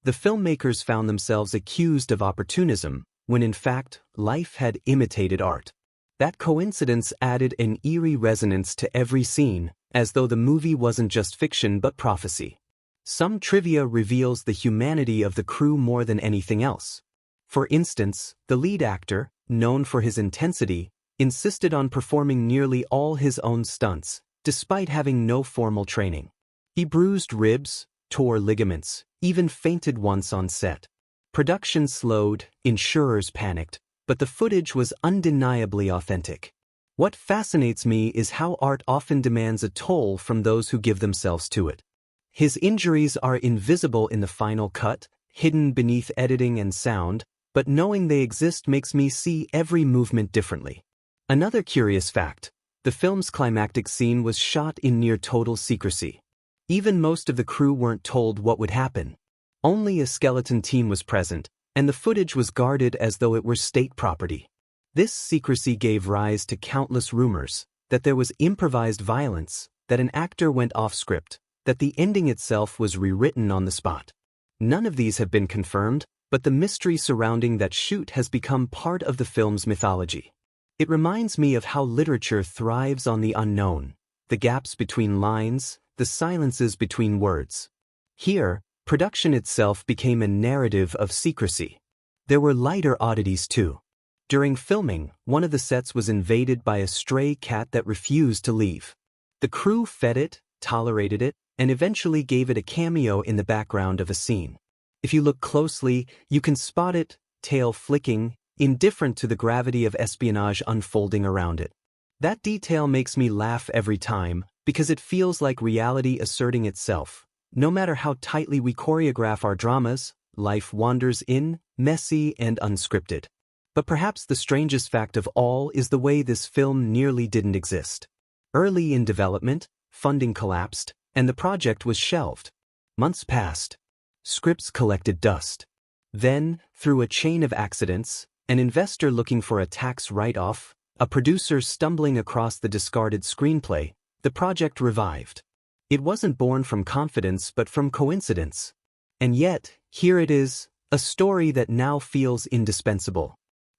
The filmmakers found themselves accused of opportunism, when in fact, life had imitated art. That coincidence added an eerie resonance to every scene, as though the movie wasn't just fiction but prophecy. Some trivia reveals the humanity of the crew more than anything else. For instance, the lead actor, known for his intensity, insisted on performing nearly all his own stunts, despite having no formal training. He bruised ribs, tore ligaments, even fainted once on set. Production slowed, insurers panicked, but the footage was undeniably authentic. What fascinates me is how art often demands a toll from those who give themselves to it. His injuries are invisible in the final cut, hidden beneath editing and sound, but knowing they exist makes me see every movement differently. Another curious fact, the film's climactic scene was shot in near total secrecy. Even most of the crew weren't told what would happen. Only a skeleton team was present, and the footage was guarded as though it were state property. This secrecy gave rise to countless rumors, that there was improvised violence, that an actor went off script, that the ending itself was rewritten on the spot. None of these have been confirmed, but the mystery surrounding that shoot has become part of the film's mythology. It reminds me of how literature thrives on the unknown, the gaps between lines, the silences between words. Here, production itself became a narrative of secrecy. There were lighter oddities too. During filming, one of the sets was invaded by a stray cat that refused to leave. The crew fed it, tolerated it, and eventually gave it a cameo in the background of a scene. If you look closely, you can spot it, tail flicking, indifferent to the gravity of espionage unfolding around it. That detail makes me laugh every time, because it feels like reality asserting itself. No matter how tightly we choreograph our dramas, life wanders in, messy and unscripted. But perhaps the strangest fact of all is the way this film nearly didn't exist. Early in development, funding collapsed, and the project was shelved. Months passed. Scripts collected dust. Then, through a chain of accidents, an investor looking for a tax write-off, a producer stumbling across the discarded screenplay, the project revived. It wasn't born from confidence but from coincidence. And yet, here it is, a story that now feels indispensable.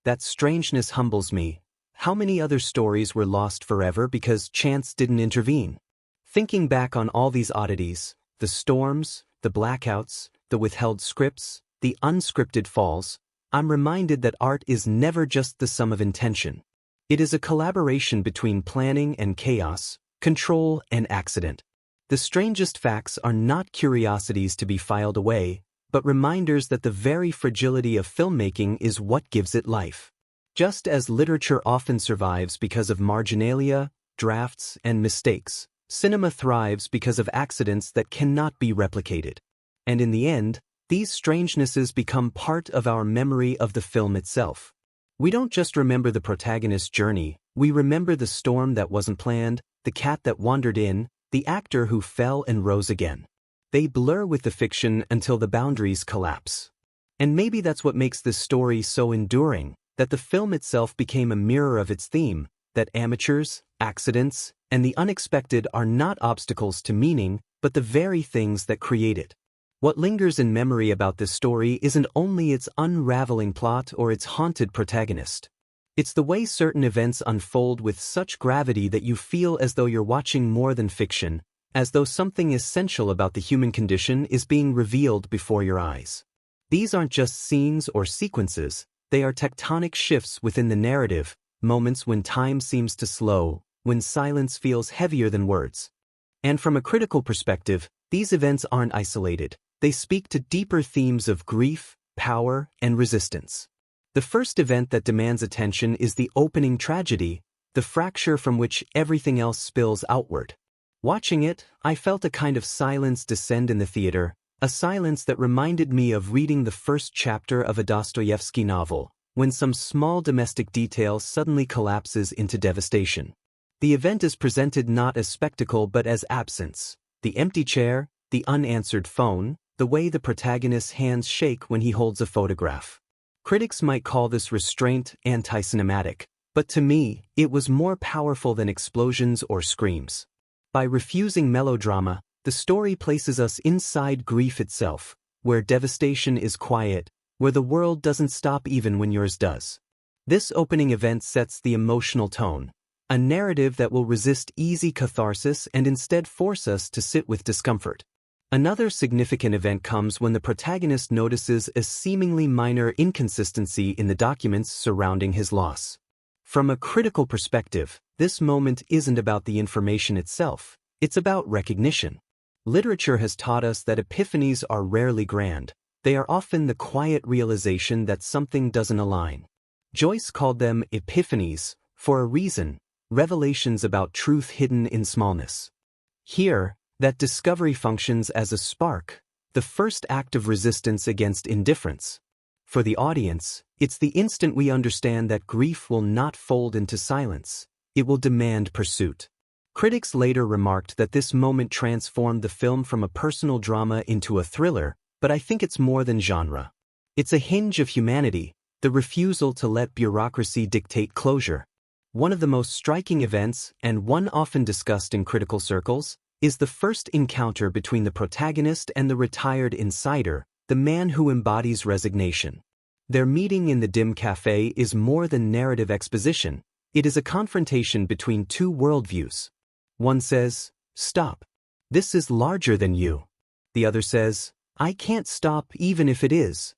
That strangeness humbles me. How many other stories were lost forever because chance didn't intervene? Thinking back on all these oddities, the storms, the blackouts, the withheld scripts, the unscripted falls, I'm reminded that art is never just the sum of intention. It is a collaboration between planning and chaos, control and accident. The strangest facts are not curiosities to be filed away, but reminders that the very fragility of filmmaking is what gives it life. Just as literature often survives because of marginalia, drafts, and mistakes, cinema thrives because of accidents that cannot be replicated. And in the end, these strangenesses become part of our memory of the film itself. We don't just remember the protagonist's journey, we remember the storm that wasn't planned, the cat that wandered in, the actor who fell and rose again. They blur with the fiction until the boundaries collapse. And maybe that's what makes this story so enduring, that the film itself became a mirror of its theme, that amateurs, accidents, and the unexpected are not obstacles to meaning, but the very things that create it. What lingers in memory about this story isn't only its unraveling plot or its haunted protagonist. It's the way certain events unfold with such gravity that you feel as though you're watching more than fiction, as though something essential about the human condition is being revealed before your eyes. These aren't just scenes or sequences, they are tectonic shifts within the narrative, moments when time seems to slow, when silence feels heavier than words. And from a critical perspective, these events aren't isolated. They speak to deeper themes of grief, power, and resistance. The first event that demands attention is the opening tragedy, the fracture from which everything else spills outward. Watching it, I felt a kind of silence descend in the theater, a silence that reminded me of reading the first chapter of a Dostoevsky novel, when some small domestic detail suddenly collapses into devastation. The event is presented not as spectacle but as absence. The empty chair, the unanswered phone, the way the protagonist's hands shake when he holds a photograph. Critics might call this restraint anti-cinematic, but to me, it was more powerful than explosions or screams. By refusing melodrama, the story places us inside grief itself, where devastation is quiet, where the world doesn't stop even when yours does. This opening event sets the emotional tone, a narrative that will resist easy catharsis and instead force us to sit with discomfort. Another significant event comes when the protagonist notices a seemingly minor inconsistency in the documents surrounding his loss. From a critical perspective, this moment isn't about the information itself, it's about recognition. Literature has taught us that epiphanies are rarely grand. They are often the quiet realization that something doesn't align. Joyce called them epiphanies, for a reason, revelations about truth hidden in smallness. Here, that discovery functions as a spark, the first act of resistance against indifference. For the audience, it's the instant we understand that grief will not fold into silence, it will demand pursuit. Critics later remarked that this moment transformed the film from a personal drama into a thriller, but I think it's more than genre. It's a hinge of humanity, the refusal to let bureaucracy dictate closure. One of the most striking events, and one often discussed in critical circles, is the first encounter between the protagonist and the retired insider, the man who embodies resignation. Their meeting in the dim cafe is more than narrative exposition, it is a confrontation between two worldviews. One says, "Stop. This is larger than you." The other says, "I can't stop even if it is."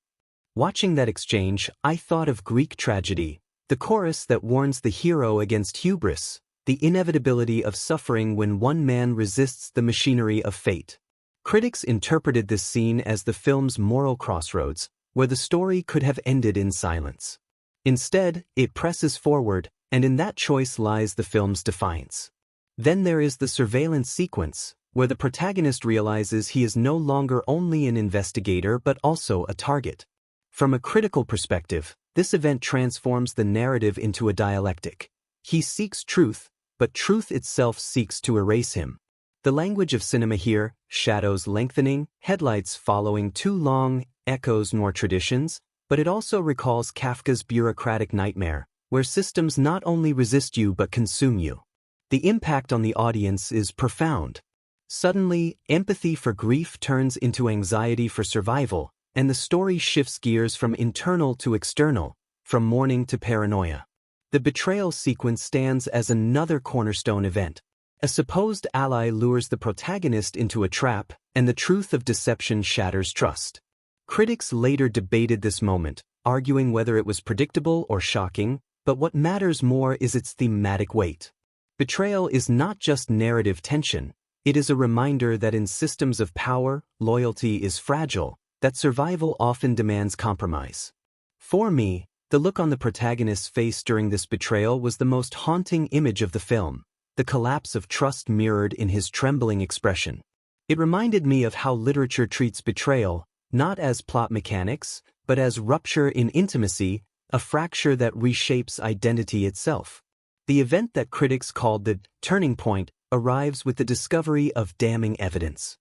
Watching that exchange, I thought of Greek tragedy, The chorus that warns the hero against hubris, the inevitability of suffering when one man resists the machinery of fate. Critics interpreted this scene as the film's moral crossroads, where the story could have ended in silence. Instead, it presses forward, and in that choice lies the film's defiance. Then there is the surveillance sequence, where the protagonist realizes he is no longer only an investigator but also a target. From a critical perspective, this event transforms the narrative into a dialectic. He seeks truth, but truth itself seeks to erase him. The language of cinema here, shadows lengthening, headlights following too long, echoes nor traditions, but it also recalls Kafka's bureaucratic nightmare, where systems not only resist you but consume you. The impact on the audience is profound. Suddenly, empathy for grief turns into anxiety for survival, and the story shifts gears from internal to external, from mourning to paranoia. The betrayal sequence stands as another cornerstone event. A supposed ally lures the protagonist into a trap, and the truth of deception shatters trust. Critics later debated this moment, arguing whether it was predictable or shocking, but what matters more is its thematic weight. Betrayal is not just narrative tension, it is a reminder that in systems of power, loyalty is fragile, that survival often demands compromise. For me, the look on the protagonist's face during this betrayal was the most haunting image of the film, the collapse of trust mirrored in his trembling expression. It reminded me of how literature treats betrayal, not as plot mechanics, but as rupture in intimacy, a fracture that reshapes identity itself. The event that critics called the turning point arrives with the discovery of damning evidence.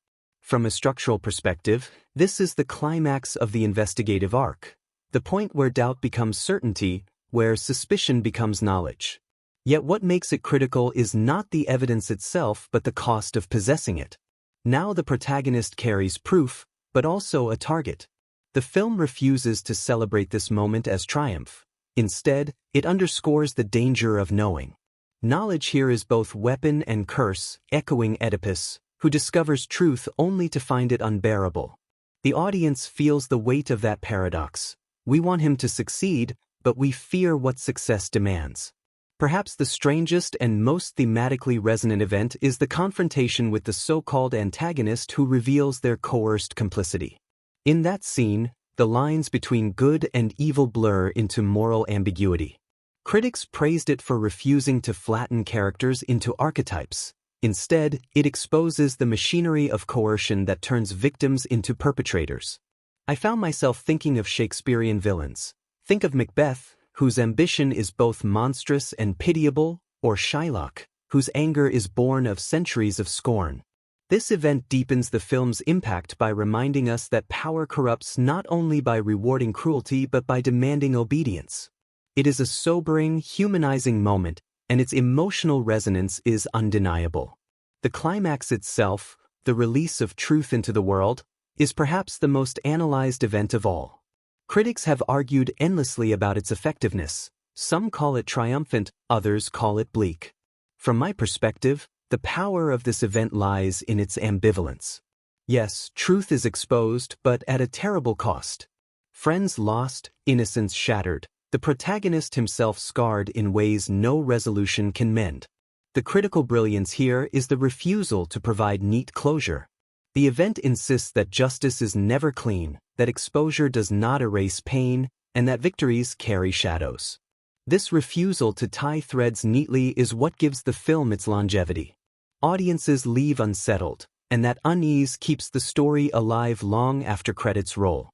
From a structural perspective, this is the climax of the investigative arc, the point where doubt becomes certainty, where suspicion becomes knowledge. Yet what makes it critical is not the evidence itself but the cost of possessing it. Now the protagonist carries proof, but also a target. The film refuses to celebrate this moment as triumph. Instead, it underscores the danger of knowing. Knowledge here is both weapon and curse, echoing Oedipus, who discovers truth only to find it unbearable. The audience feels the weight of that paradox. We want him to succeed, but we fear what success demands. Perhaps the strangest and most thematically resonant event is the confrontation with the so-called antagonist who reveals their coerced complicity. In that scene, the lines between good and evil blur into moral ambiguity. Critics praised it for refusing to flatten characters into archetypes. Instead, it exposes the machinery of coercion that turns victims into perpetrators. I found myself thinking of Shakespearean villains. Think of Macbeth, whose ambition is both monstrous and pitiable, or Shylock, whose anger is born of centuries of scorn. This event deepens the film's impact by reminding us that power corrupts not only by rewarding cruelty but by demanding obedience. It is a sobering, humanizing moment, and its emotional resonance is undeniable. The climax itself, the release of truth into the world, is perhaps the most analyzed event of all. Critics have argued endlessly about its effectiveness. Some call it triumphant, others call it bleak. From my perspective, the power of this event lies in its ambivalence. Yes, truth is exposed, but at a terrible cost. Friends lost, innocence shattered, the protagonist himself scarred in ways no resolution can mend. The critical brilliance here is the refusal to provide neat closure. The event insists that justice is never clean, that exposure does not erase pain, and that victories carry shadows. This refusal to tie threads neatly is what gives the film its longevity. Audiences leave unsettled, and that unease keeps the story alive long after credits roll.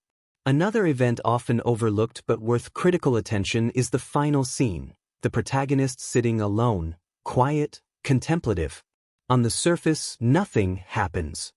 Another event often overlooked but worth critical attention is the final scene, the protagonist sitting alone, quiet, contemplative. On the surface, nothing happens.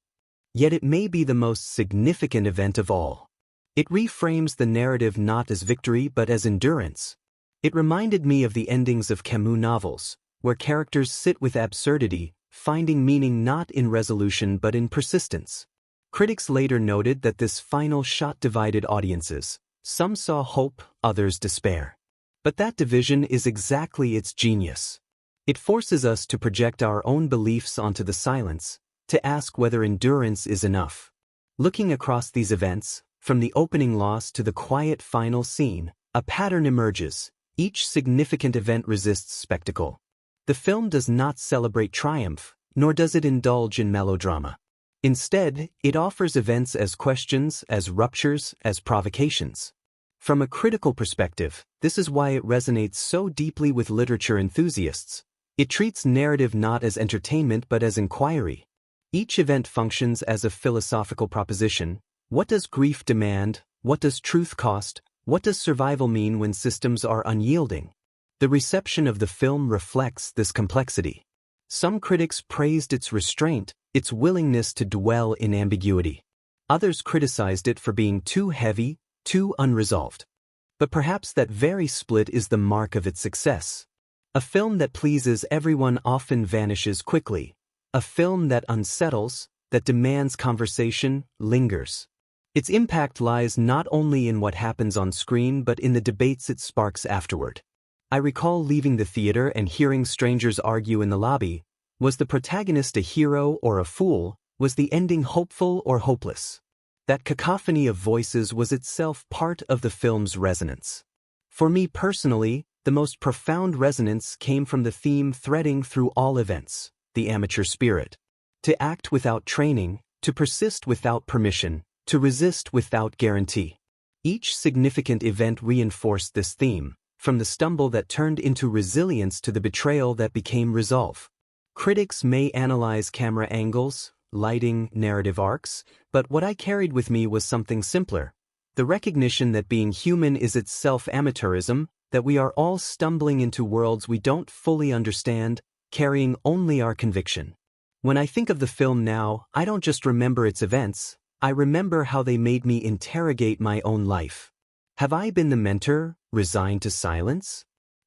Yet it may be the most significant event of all. It reframes the narrative not as victory but as endurance. It reminded me of the endings of Camus novels, where characters sit with absurdity, finding meaning not in resolution but in persistence. Critics later noted that this final shot divided audiences. Some saw hope, others despair. But that division is exactly its genius. It forces us to project our own beliefs onto the silence, to ask whether endurance is enough. Looking across these events, from the opening loss to the quiet final scene, a pattern emerges. Each significant event resists spectacle. The film does not celebrate triumph, nor does it indulge in melodrama. Instead, it offers events as questions, as ruptures, as provocations. From a critical perspective, this is why it resonates so deeply with literature enthusiasts. It treats narrative not as entertainment but as inquiry. Each event functions as a philosophical proposition. What does grief demand? What does truth cost? What does survival mean when systems are unyielding? The reception of the film reflects this complexity. Some critics praised its restraint, its willingness to dwell in ambiguity. Others criticized it for being too heavy, too unresolved. But perhaps that very split is the mark of its success. A film that pleases everyone often vanishes quickly. A film that unsettles, that demands conversation, lingers. Its impact lies not only in what happens on screen but in the debates it sparks afterward. I recall leaving the theater and hearing strangers argue in the lobby. Was the protagonist a hero or a fool? Was the ending hopeful or hopeless? That cacophony of voices was itself part of the film's resonance. For me personally, the most profound resonance came from the theme threading through all events, the amateur spirit. To act without training, to persist without permission, to resist without guarantee. Each significant event reinforced this theme, from the stumble that turned into resilience to the betrayal that became resolve. Critics may analyze camera angles, lighting, narrative arcs, but what I carried with me was something simpler. The recognition that being human is itself amateurism, that we are all stumbling into worlds we don't fully understand, carrying only our conviction. When I think of the film now, I don't just remember its events, I remember how they made me interrogate my own life. Have I been the mentor, resigned to silence?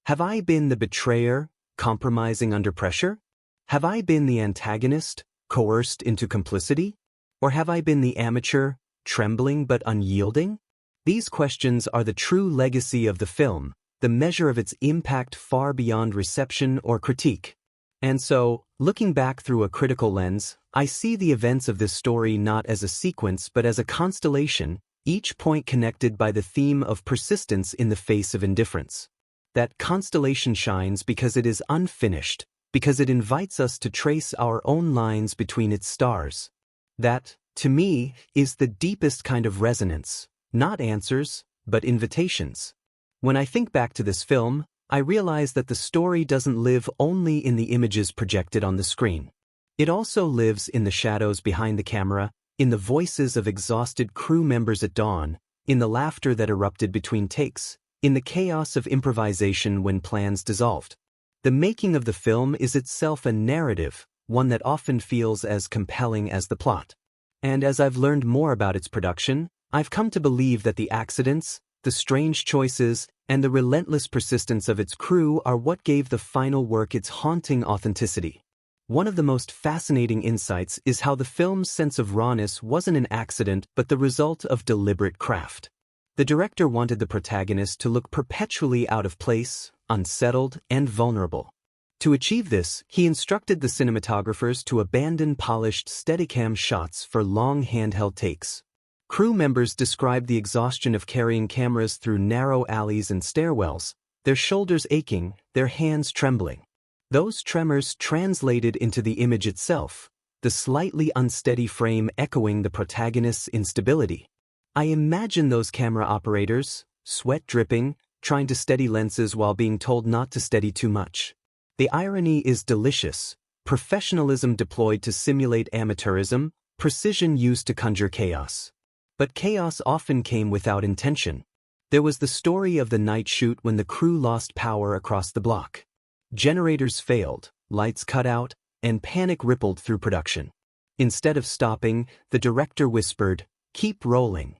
Have I been the betrayer, compromising under pressure? Have I been the antagonist, coerced into complicity? Or have I been the amateur, trembling but unyielding? These questions are the true legacy of the film, the measure of its impact far beyond reception or critique. And so, looking back through a critical lens, I see the events of this story not as a sequence but as a constellation, each point connected by the theme of persistence in the face of indifference. That constellation shines because it is unfinished, because it invites us to trace our own lines between its stars. That, to me, is the deepest kind of resonance, not answers, but invitations. When I think back to this film, I realize that the story doesn't live only in the images projected on the screen. It also lives in the shadows behind the camera, in the voices of exhausted crew members at dawn, in the laughter that erupted between takes, in the chaos of improvisation when plans dissolved. The making of the film is itself a narrative, one that often feels as compelling as the plot. And as I've learned more about its production, I've come to believe that the accidents, the strange choices, and the relentless persistence of its crew are what gave the final work its haunting authenticity. One of the most fascinating insights is how the film's sense of rawness wasn't an accident but the result of deliberate craft. The director wanted the protagonist to look perpetually out of place, unsettled, and vulnerable. To achieve this, he instructed the cinematographers to abandon polished Steadicam shots for long handheld takes. Crew members described the exhaustion of carrying cameras through narrow alleys and stairwells, their shoulders aching, their hands trembling. Those tremors translated into the image itself, the slightly unsteady frame echoing the protagonist's instability. I imagine those camera operators, sweat dripping, trying to steady lenses while being told not to steady too much. The irony is delicious. Professionalism deployed to simulate amateurism, precision used to conjure chaos. But chaos often came without intention. There was the story of the night shoot when the crew lost power across the block. Generators failed, lights cut out, and panic rippled through production. Instead of stopping, the director whispered, "Keep rolling."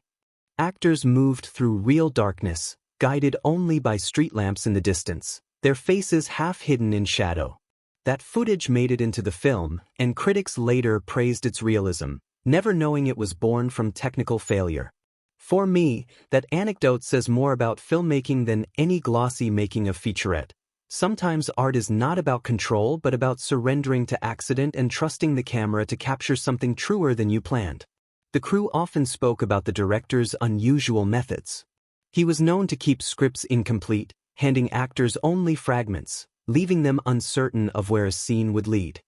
Actors moved through real darkness, guided only by street lamps in the distance, their faces half hidden in shadow. That footage made it into the film, and critics later praised its realism, never knowing it was born from technical failure. For me, that anecdote says more about filmmaking than any glossy making of featurette. Sometimes art is not about control but about surrendering to accident and trusting the camera to capture something truer than you planned. The crew often spoke about the director's unusual methods. He was known to keep scripts incomplete, handing actors only fragments, leaving them uncertain of where a scene would lead.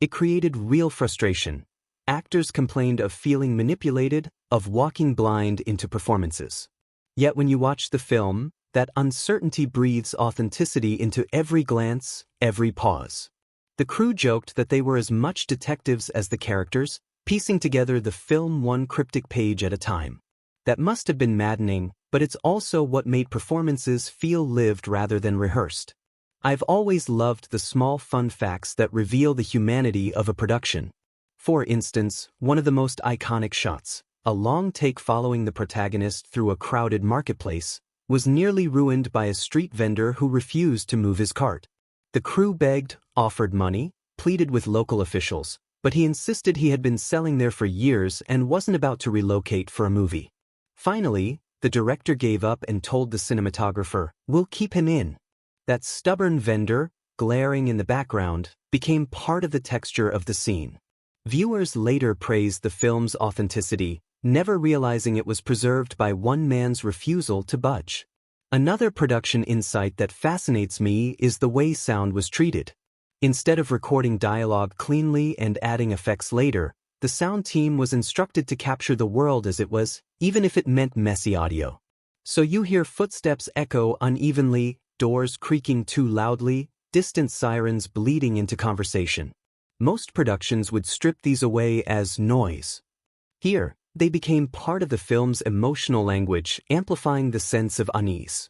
It created real frustration. Actors complained of feeling manipulated, of walking blind into performances. Yet when you watch the film, that uncertainty breathes authenticity into every glance, every pause. The crew joked that they were as much detectives as the characters, piecing together the film one cryptic page at a time. That must have been maddening, but it's also what made performances feel lived rather than rehearsed. I've always loved the small fun facts that reveal the humanity of a production. For instance, one of the most iconic shots, a long take following the protagonist through a crowded marketplace, was nearly ruined by a street vendor who refused to move his cart. The crew begged, offered money, pleaded with local officials, but he insisted he had been selling there for years and wasn't about to relocate for a movie. Finally, the director gave up and told the cinematographer, "We'll keep him in." That stubborn vendor, glaring in the background, became part of the texture of the scene. Viewers later praised the film's authenticity, never realizing it was preserved by one man's refusal to budge. Another production insight that fascinates me is the way sound was treated. Instead of recording dialogue cleanly and adding effects later, the sound team was instructed to capture the world as it was, even if it meant messy audio. So you hear footsteps echo unevenly, doors creaking too loudly, distant sirens bleeding into conversation. Most productions would strip these away as noise. Here, they became part of the film's emotional language, amplifying the sense of unease.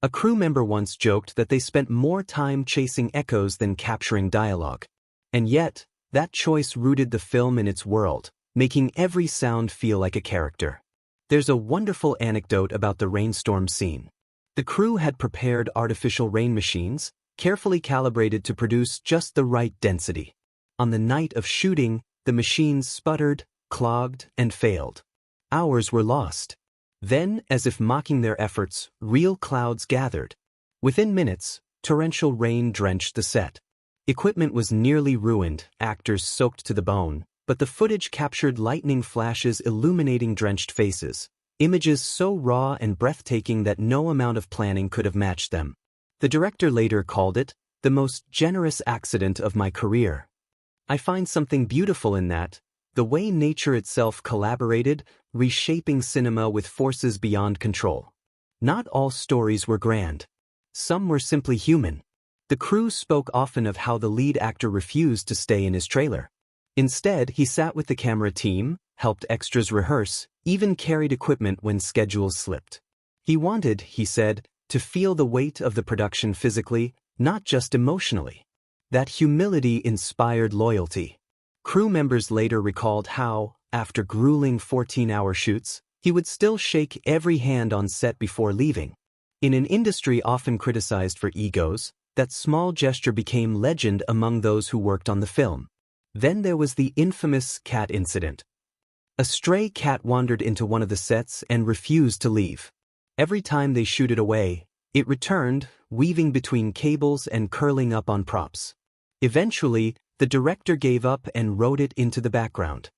A crew member once joked that they spent more time chasing echoes than capturing dialogue. And yet, that choice rooted the film in its world, making every sound feel like a character. There's a wonderful anecdote about the rainstorm scene. The crew had prepared artificial rain machines, carefully calibrated to produce just the right density. On the night of shooting, the machines sputtered, clogged, and failed. Hours were lost. Then, as if mocking their efforts, real clouds gathered. Within minutes, torrential rain drenched the set. Equipment was nearly ruined, actors soaked to the bone, but the footage captured lightning flashes illuminating drenched faces, images so raw and breathtaking that no amount of planning could have matched them. The director later called it, "the most generous accident of my career." I find something beautiful in that, the way nature itself collaborated, reshaping cinema with forces beyond control. Not all stories were grand. Some were simply human. The crew spoke often of how the lead actor refused to stay in his trailer. Instead, he sat with the camera team, helped extras rehearse, even carried equipment when schedules slipped. He wanted, he said, to feel the weight of the production physically, not just emotionally. That humility inspired loyalty. Crew members later recalled how, after grueling 14-hour shoots, he would still shake every hand on set before leaving. In an industry often criticized for egos, that small gesture became legend among those who worked on the film. Then there was the infamous cat incident. A stray cat wandered into one of the sets and refused to leave. Every time they shooted away, it returned, weaving between cables and curling up on props. Eventually, the director gave up and wrote it into the background.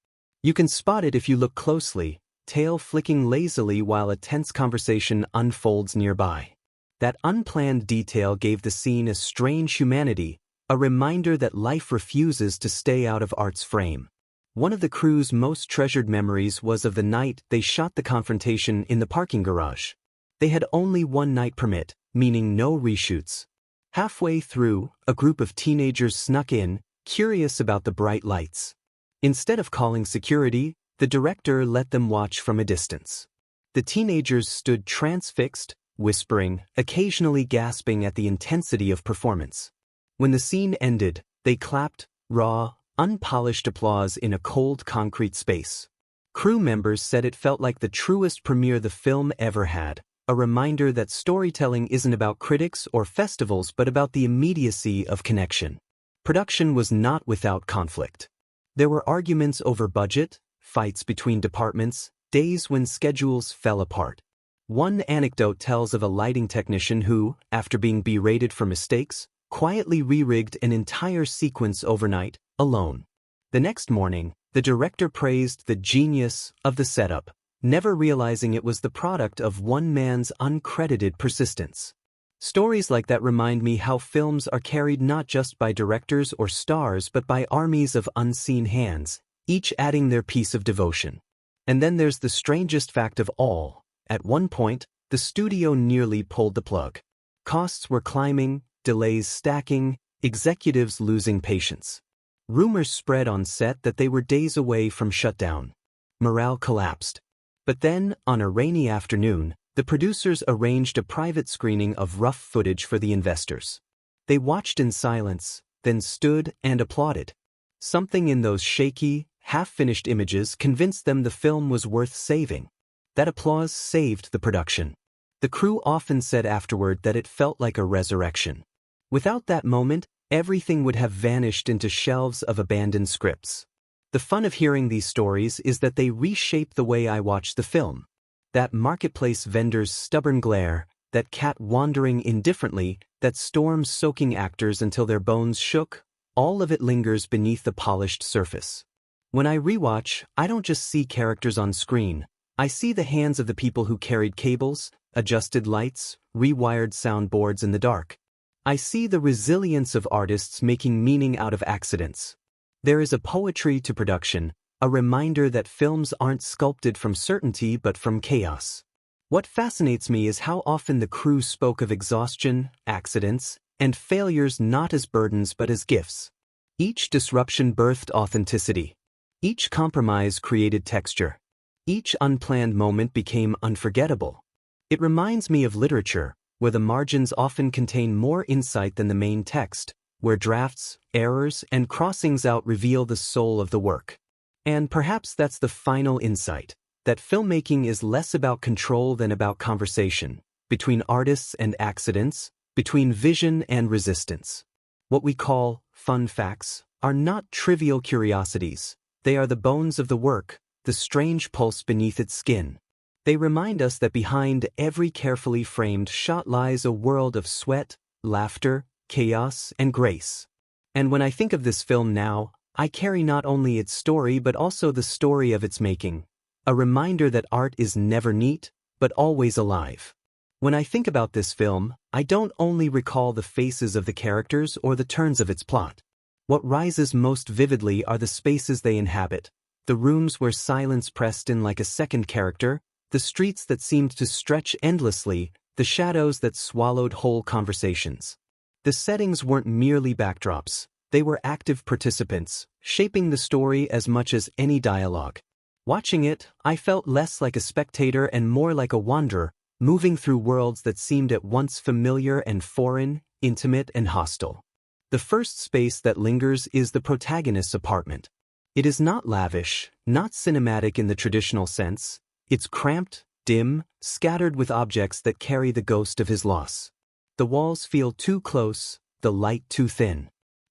You can spot it if you look closely, tail flicking lazily while a tense conversation unfolds nearby. That unplanned detail gave the scene a strange humanity, a reminder that life refuses to stay out of art's frame. One of the crew's most treasured memories was of the night they shot the confrontation in the parking garage. They had only one night permit, meaning no reshoots. Halfway through, a group of teenagers snuck in, curious about the bright lights. Instead of calling security, the director let them watch from a distance. The teenagers stood transfixed, whispering, occasionally gasping at the intensity of performance. When the scene ended, they clapped, raw, unpolished applause in a cold concrete space. Crew members said it felt like the truest premiere the film ever had, a reminder that storytelling isn't about critics or festivals but about the immediacy of connection. Production was not without conflict. There were arguments over budget, fights between departments, days when schedules fell apart. One anecdote tells of a lighting technician who, after being berated for mistakes, quietly re-rigged an entire sequence overnight, alone. The next morning, the director praised the genius of the setup, never realizing it was the product of one man's uncredited persistence. Stories like that remind me how films are carried not just by directors or stars but by armies of unseen hands, each adding their piece of devotion. And then there's the strangest fact of all. At one point, the studio nearly pulled the plug. Costs were climbing, delays stacking, executives losing patience. Rumors spread on set that they were days away from shutdown. Morale collapsed. But then, on a rainy afternoon, the producers arranged a private screening of rough footage for the investors. They watched in silence, then stood and applauded. Something in those shaky, half-finished images convinced them the film was worth saving. That applause saved the production. The crew often said afterward that it felt like a resurrection. Without that moment, everything would have vanished into shelves of abandoned scripts. The fun of hearing these stories is that they reshape the way I watch the film. That marketplace vendor's stubborn glare, that cat wandering indifferently, that storm soaking actors until their bones shook, all of it lingers beneath the polished surface. When I rewatch, I don't just see characters on screen. I see the hands of the people who carried cables, adjusted lights, rewired soundboards in the dark. I see the resilience of artists making meaning out of accidents. There is a poetry to production, a reminder that films aren't sculpted from certainty but from chaos. What fascinates me is how often the crew spoke of exhaustion, accidents, and failures not as burdens but as gifts. Each disruption birthed authenticity. Each compromise created texture. Each unplanned moment became unforgettable. It reminds me of literature, where the margins often contain more insight than the main text, where drafts, errors, and crossings out reveal the soul of the work. And perhaps that's the final insight, that filmmaking is less about control than about conversation, between artists and accidents, between vision and resistance. What we call fun facts are not trivial curiosities. They are the bones of the work, the strange pulse beneath its skin. They remind us that behind every carefully framed shot lies a world of sweat, laughter, chaos, and grace. And when I think of this film now, I carry not only its story but also the story of its making, a reminder that art is never neat, but always alive. When I think about this film, I don't only recall the faces of the characters or the turns of its plot. What rises most vividly are the spaces they inhabit, the rooms where silence pressed in like a second character, the streets that seemed to stretch endlessly, the shadows that swallowed whole conversations. The settings weren't merely backdrops, they were active participants, shaping the story as much as any dialogue. Watching it, I felt less like a spectator and more like a wanderer, moving through worlds that seemed at once familiar and foreign, intimate and hostile. The first space that lingers is the protagonist's apartment. It is not lavish, not cinematic in the traditional sense. It's cramped, dim, scattered with objects that carry the ghost of his loss. The walls feel too close, the light too thin.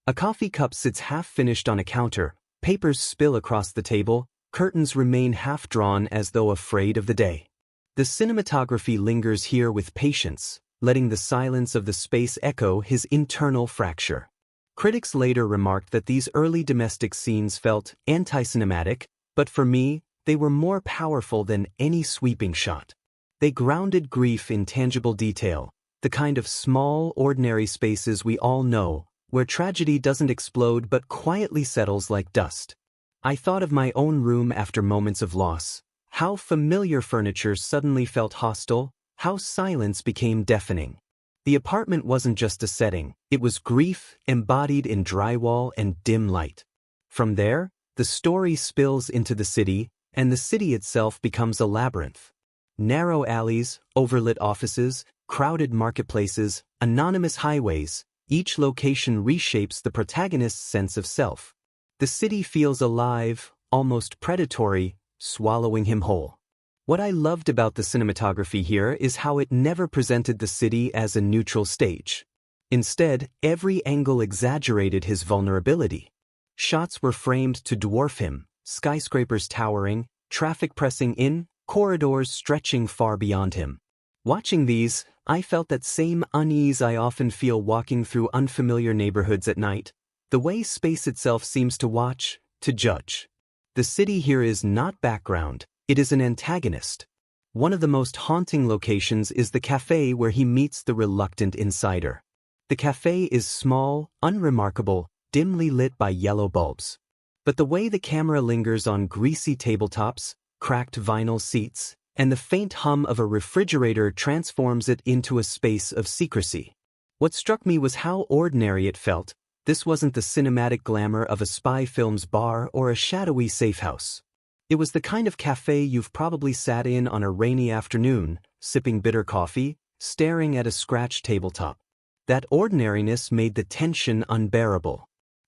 A coffee cup sits half-finished on a counter, papers spill across the table, curtains remain half-drawn as though afraid of the day. The cinematography lingers here with patience, letting the silence of the space echo his internal fracture. Critics later remarked that these early domestic scenes felt anti-cinematic, but for me, they were more powerful than any sweeping shot. They grounded grief in tangible detail, the kind of small, ordinary spaces we all know, where tragedy doesn't explode but quietly settles like dust. I thought of my own room after moments of loss, how familiar furniture suddenly felt hostile, how silence became deafening. The apartment wasn't just a setting, it was grief embodied in drywall and dim light. From there, the story spills into the city, and the city itself becomes a labyrinth. Narrow alleys, overlit offices, crowded marketplaces, anonymous highways, each location reshapes the protagonist's sense of self. The city feels alive, almost predatory, swallowing him whole. What I loved about the cinematography here is how it never presented the city as a neutral stage. Instead, every angle exaggerated his vulnerability. Shots were framed to dwarf him, skyscrapers towering, traffic pressing in, corridors stretching far beyond him. Watching these, I felt that same unease I often feel walking through unfamiliar neighborhoods at night, the way space itself seems to watch, to judge. The city here is not background, it is an antagonist. One of the most haunting locations is the cafe where he meets the reluctant insider. The cafe is small, unremarkable, dimly lit by yellow bulbs. But the way the camera lingers on greasy tabletops, cracked vinyl seats, and the faint hum of a refrigerator transforms it into a space of secrecy. What struck me was how ordinary it felt. This wasn't the cinematic glamour of a spy film's bar or a shadowy safe house. It was the kind of cafe you've probably sat in on a rainy afternoon, sipping bitter coffee, staring at a scratched tabletop. That ordinariness made the tension unbearable.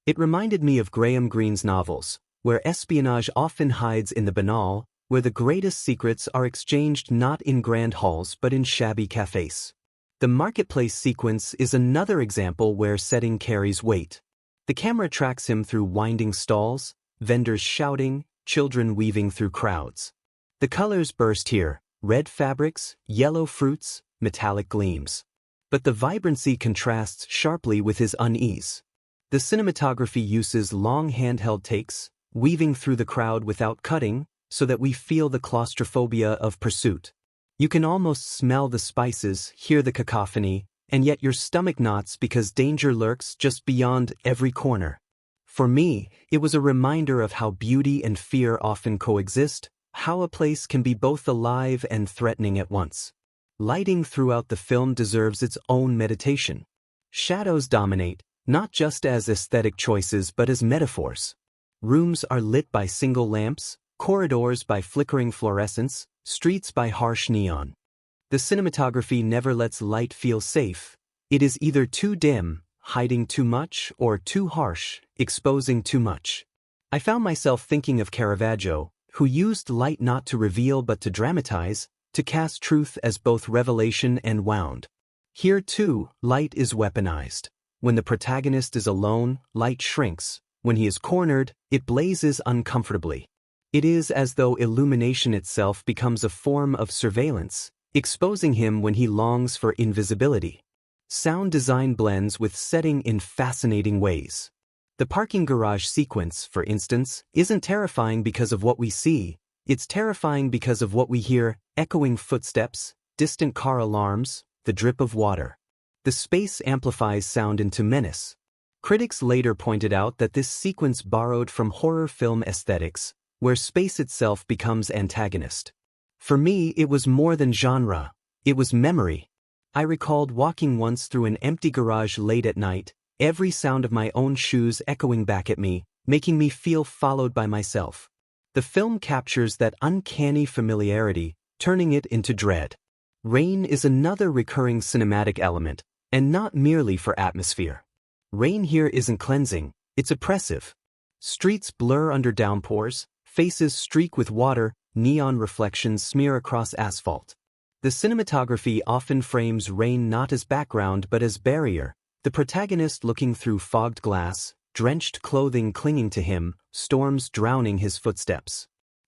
It reminded me of Graham Greene's novels, where espionage often hides in the banal, where the greatest secrets are exchanged not in grand halls but in shabby cafes. The marketplace sequence is another example where setting carries weight. The camera tracks him through winding stalls, vendors shouting, children weaving through crowds. The colors burst here, red fabrics, yellow fruits, metallic gleams. But the vibrancy contrasts sharply with his unease. The cinematography uses long handheld takes, weaving through the crowd without cutting, so that we feel the claustrophobia of pursuit. You can almost smell the spices, hear the cacophony, and yet your stomach knots because danger lurks just beyond every corner. For me, it was a reminder of how beauty and fear often coexist, how a place can be both alive and threatening at once. Lighting throughout the film deserves its own meditation. Shadows dominate, not just as aesthetic choices but as metaphors. Rooms are lit by single lamps, corridors by flickering fluorescence, streets by harsh neon. The cinematography never lets light feel safe. It is either too dim, hiding too much, or too harsh, exposing too much. I found myself thinking of Caravaggio, who used light not to reveal but to dramatize, to cast truth as both revelation and wound. Here too, light is weaponized. When the protagonist is alone, light shrinks. When he is cornered, it blazes uncomfortably. It is as though illumination itself becomes a form of surveillance, exposing him when he longs for invisibility. Sound design blends with setting in fascinating ways. The parking garage sequence, for instance, isn't terrifying because of what we see, it's terrifying because of what we hear: echoing footsteps, distant car alarms, the drip of water. The space amplifies sound into menace. Critics later pointed out that this sequence borrowed from horror film aesthetics, where space itself becomes antagonist. For me, it was more than genre, it was memory. I recalled walking once through an empty garage late at night, every sound of my own shoes echoing back at me, making me feel followed by myself. The film captures that uncanny familiarity, turning it into dread. Rain is another recurring cinematic element, and not merely for atmosphere. Rain here isn't cleansing, it's oppressive. Streets blur under downpours, faces streak with water, neon reflections smear across asphalt. The cinematography often frames rain not as background but as barrier, the protagonist looking through fogged glass, drenched clothing clinging to him, storms drowning his footsteps.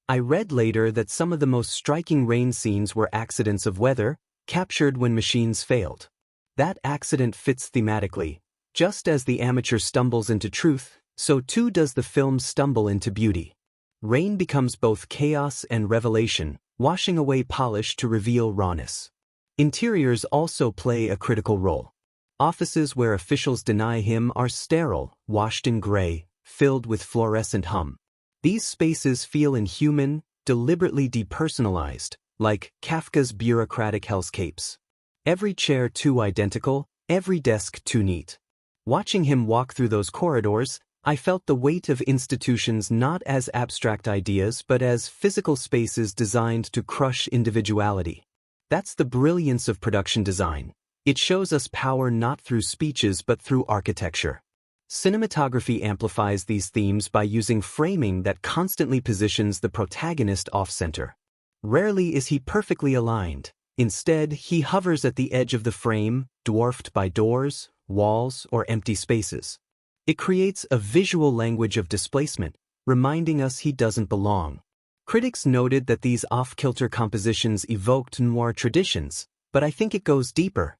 I read later that some of the most striking rain scenes were accidents of weather, captured when machines failed. That accident fits thematically. Just as the amateur stumbles into truth, so too does the film stumble into beauty. Rain becomes both chaos and revelation, washing away polish to reveal rawness. Interiors also play a critical role. Offices where officials deny him are sterile, washed in gray, filled with fluorescent hum. These spaces feel inhuman, deliberately depersonalized, like Kafka's bureaucratic hellscapes. Every chair too identical, every desk too neat. Watching him walk through those corridors, I felt the weight of institutions not as abstract ideas but as physical spaces designed to crush individuality. That's the brilliance of production design. It shows us power not through speeches but through architecture. Cinematography amplifies these themes by using framing that constantly positions the protagonist off-center. Rarely is he perfectly aligned. Instead, he hovers at the edge of the frame, dwarfed by doors, walls, or empty spaces. It creates a visual language of displacement, reminding us he doesn't belong. Critics noted that these off-kilter compositions evoked noir traditions, but I think it goes deeper.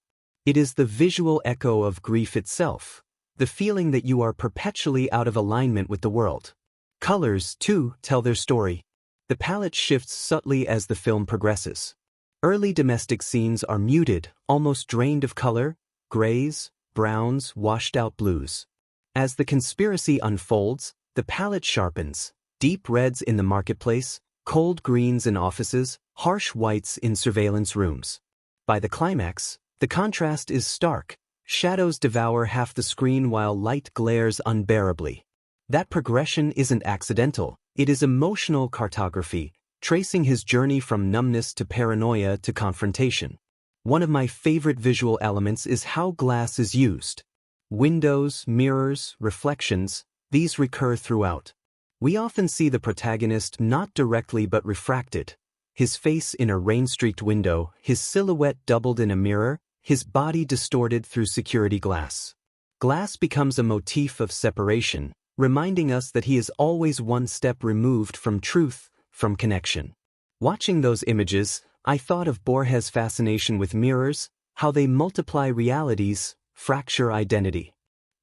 It is the visual echo of grief itself, the feeling that you are perpetually out of alignment with the world. Colors, too, tell their story. The palette shifts subtly as the film progresses. Early domestic scenes are muted, almost drained of color, grays, browns, washed-out blues. As the conspiracy unfolds, the palette sharpens, deep reds in the marketplace, cold greens in offices, harsh whites in surveillance rooms. By the climax, the contrast is stark. Shadows devour half the screen while light glares unbearably. That progression isn't accidental, it is emotional cartography, tracing his journey from numbness to paranoia to confrontation. One of my favorite visual elements is how glass is used. Windows, mirrors, reflections, these recur throughout. We often see the protagonist not directly but refracted. His face in a rain-streaked window, his silhouette doubled in a mirror, his body distorted through security glass. Glass becomes a motif of separation, reminding us that he is always one step removed from truth, from connection. Watching those images, I thought of Borges' fascination with mirrors, how they multiply realities, fracture identity.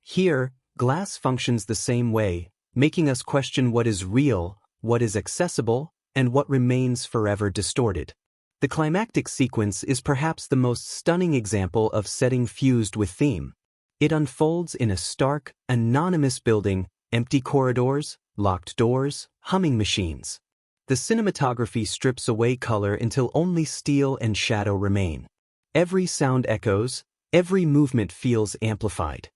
Here, glass functions the same way, making us question what is real, what is accessible, and what remains forever distorted. The climactic sequence is perhaps the most stunning example of setting fused with theme. It unfolds in a stark, anonymous building, empty corridors, locked doors, humming machines. The cinematography strips away color until only steel and shadow remain. Every sound echoes, every movement feels amplified.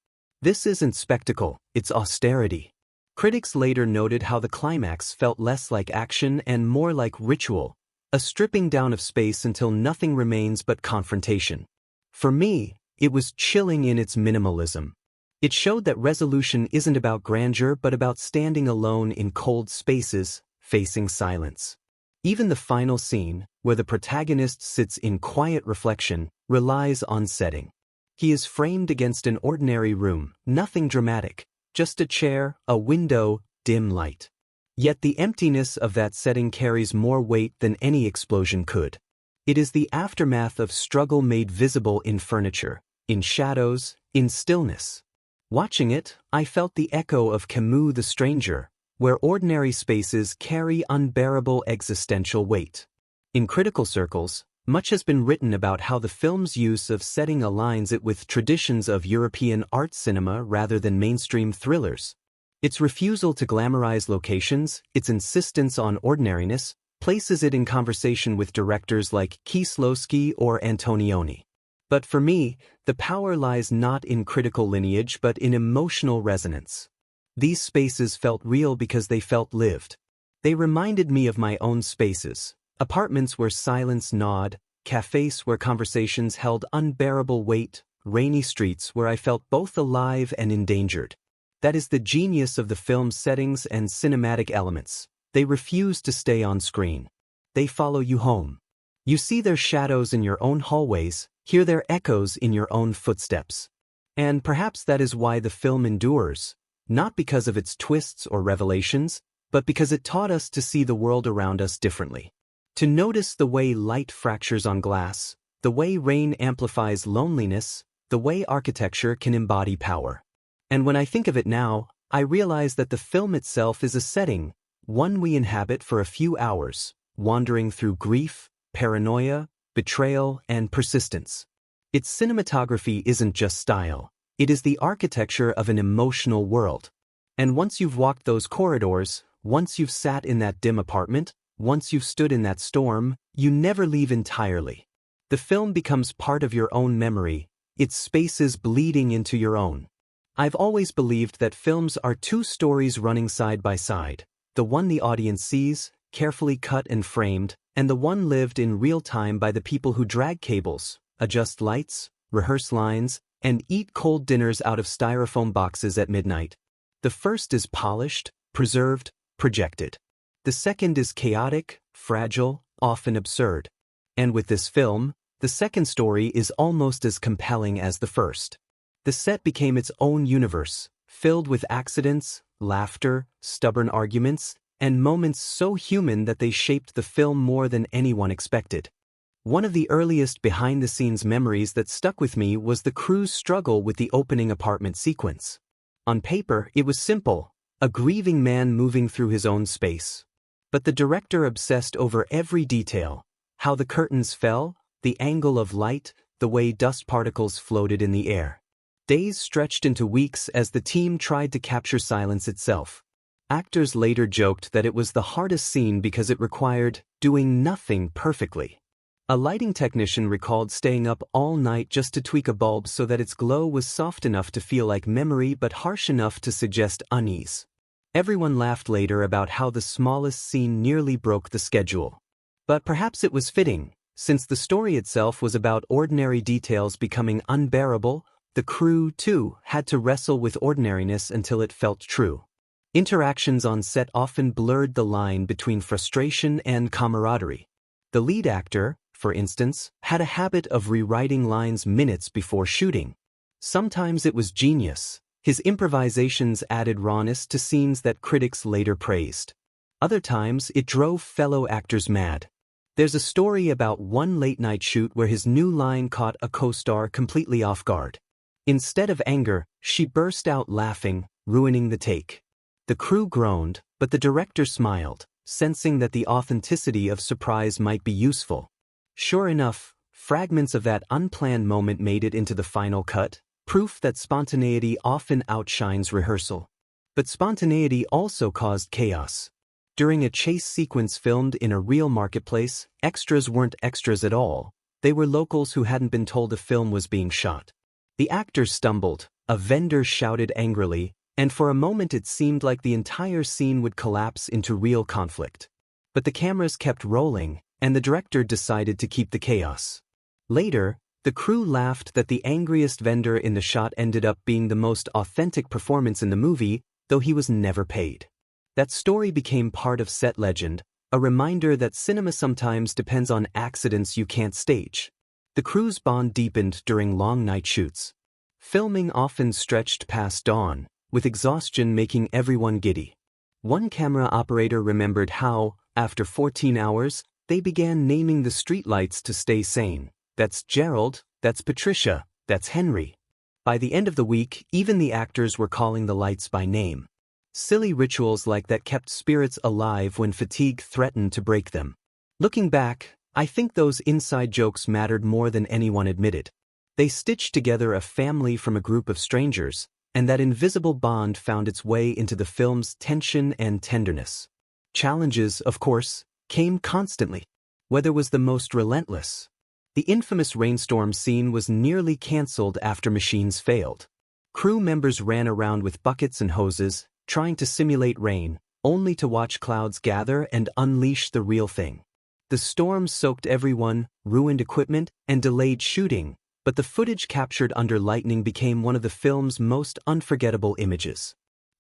This isn't spectacle, it's austerity. Critics later noted how the climax felt less like action and more like ritual, a stripping down of space until nothing remains but confrontation. For me, it was chilling in its minimalism. It showed that resolution isn't about grandeur but about standing alone in cold spaces, facing silence. Even the final scene, where the protagonist sits in quiet reflection, relies on setting. He is framed against an ordinary room, nothing dramatic, just a chair, a window, dim light. Yet the emptiness of that setting carries more weight than any explosion could. It is the aftermath of struggle made visible in furniture, in shadows, in stillness. Watching it, I felt the echo of Camus' The Stranger, where ordinary spaces carry unbearable existential weight. In critical circles, much has been written about how the film's use of setting aligns it with traditions of European art cinema rather than mainstream thrillers. Its refusal to glamorize locations, its insistence on ordinariness, places it in conversation with directors like Kieslowski or Antonioni. But for me, the power lies not in critical lineage but in emotional resonance. These spaces felt real because they felt lived. They reminded me of my own spaces, apartments where silence gnawed, cafes where conversations held unbearable weight, rainy streets where I felt both alive and endangered. That is the genius of the film's settings and cinematic elements. They refuse to stay on screen. They follow you home. You see their shadows in your own hallways, hear their echoes in your own footsteps. And perhaps that is why the film endures, not because of its twists or revelations, but because it taught us to see the world around us differently. To notice the way light fractures on glass, the way rain amplifies loneliness, the way architecture can embody power. And when I think of it now, I realize that the film itself is a setting, one we inhabit for a few hours, wandering through grief, paranoia, betrayal, and persistence. Its cinematography isn't just style, it is the architecture of an emotional world. And once you've walked those corridors, once you've sat in that dim apartment, once you've stood in that storm, you never leave entirely. The film becomes part of your own memory, its spaces bleeding into your own. I've always believed that films are two stories running side by side, the one the audience sees, carefully cut and framed, and the one lived in real time by the people who drag cables, adjust lights, rehearse lines, and eat cold dinners out of styrofoam boxes at midnight. The first is polished, preserved, projected. The second is chaotic, fragile, often absurd. And with this film, the second story is almost as compelling as the first. The set became its own universe, filled with accidents, laughter, stubborn arguments, and moments so human that they shaped the film more than anyone expected. One of the earliest behind-the-scenes memories that stuck with me was the crew's struggle with the opening apartment sequence. On paper, it was simple, a grieving man moving through his own space. But the director obsessed over every detail, How the curtains fell, the angle of light, the way dust particles floated in the air. Days stretched into weeks as the team tried to capture silence itself. Actors later joked that it was the hardest scene because it required doing nothing perfectly. A lighting technician recalled staying up all night just to tweak a bulb so that its glow was soft enough to feel like memory but harsh enough to suggest unease. Everyone laughed later about how the smallest scene nearly broke the schedule. But perhaps it was fitting, since the story itself was about ordinary details becoming unbearable. The crew, too, had to wrestle with ordinariness until it felt true. Interactions on set often blurred the line between frustration and camaraderie. The lead actor, for instance, had a habit of rewriting lines minutes before shooting. Sometimes it was genius. His improvisations added rawness to scenes that critics later praised. Other times it drove fellow actors mad. There's a story about one late-night shoot where his new line caught a co-star completely off guard. Instead of anger, she burst out laughing, ruining the take. The crew groaned, but the director smiled, sensing that the authenticity of surprise might be useful. Sure enough, fragments of that unplanned moment made it into the final cut, proof that spontaneity often outshines rehearsal. But spontaneity also caused chaos. During a chase sequence filmed in a real marketplace, extras weren't extras at all. They were locals who hadn't been told a film was being shot. The actors stumbled, a vendor shouted angrily, and for a moment it seemed like the entire scene would collapse into real conflict. But the cameras kept rolling, and the director decided to keep the chaos. Later, the crew laughed that the angriest vendor in the shot ended up being the most authentic performance in the movie, though he was never paid. That story became part of set legend, a reminder that cinema sometimes depends on accidents you can't stage. The crew's bond deepened during long night shoots. Filming often stretched past dawn, with exhaustion making everyone giddy. One camera operator remembered how, after 14 hours, they began naming the streetlights to stay sane. That's Gerald, that's Patricia, that's Henry. By the end of the week, even the actors were calling the lights by name. Silly rituals like that kept spirits alive when fatigue threatened to break them. Looking back, I think those inside jokes mattered more than anyone admitted. They stitched together a family from a group of strangers, and that invisible bond found its way into the film's tension and tenderness. Challenges, of course, came constantly. Weather was the most relentless. The infamous rainstorm scene was nearly cancelled after machines failed. Crew members ran around with buckets and hoses, trying to simulate rain, only to watch clouds gather and unleash the real thing. The storm soaked everyone, ruined equipment, and delayed shooting, but the footage captured under lightning became one of the film's most unforgettable images.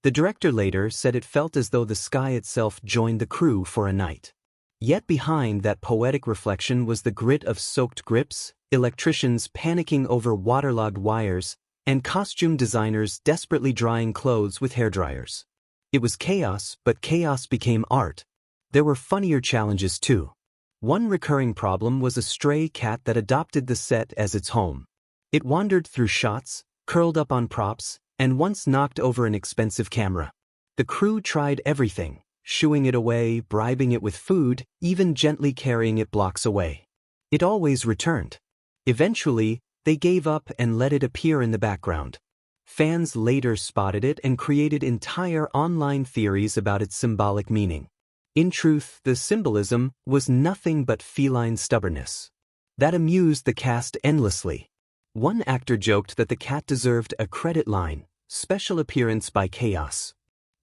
The director later said it felt as though the sky itself joined the crew for a night. Yet behind that poetic reflection was the grit of soaked grips, electricians panicking over waterlogged wires, and costume designers desperately drying clothes with hairdryers. It was chaos, but chaos became art. There were funnier challenges too. One recurring problem was a stray cat that adopted the set as its home. It wandered through shots, curled up on props, and once knocked over an expensive camera. The crew tried everything, shooing it away, bribing it with food, even gently carrying it blocks away. It always returned. Eventually, they gave up and let it appear in the background. Fans later spotted it and created entire online theories about its symbolic meaning. In truth, the symbolism was nothing but feline stubbornness. That amused the cast endlessly. One actor joked that the cat deserved a credit line, special appearance by Chaos.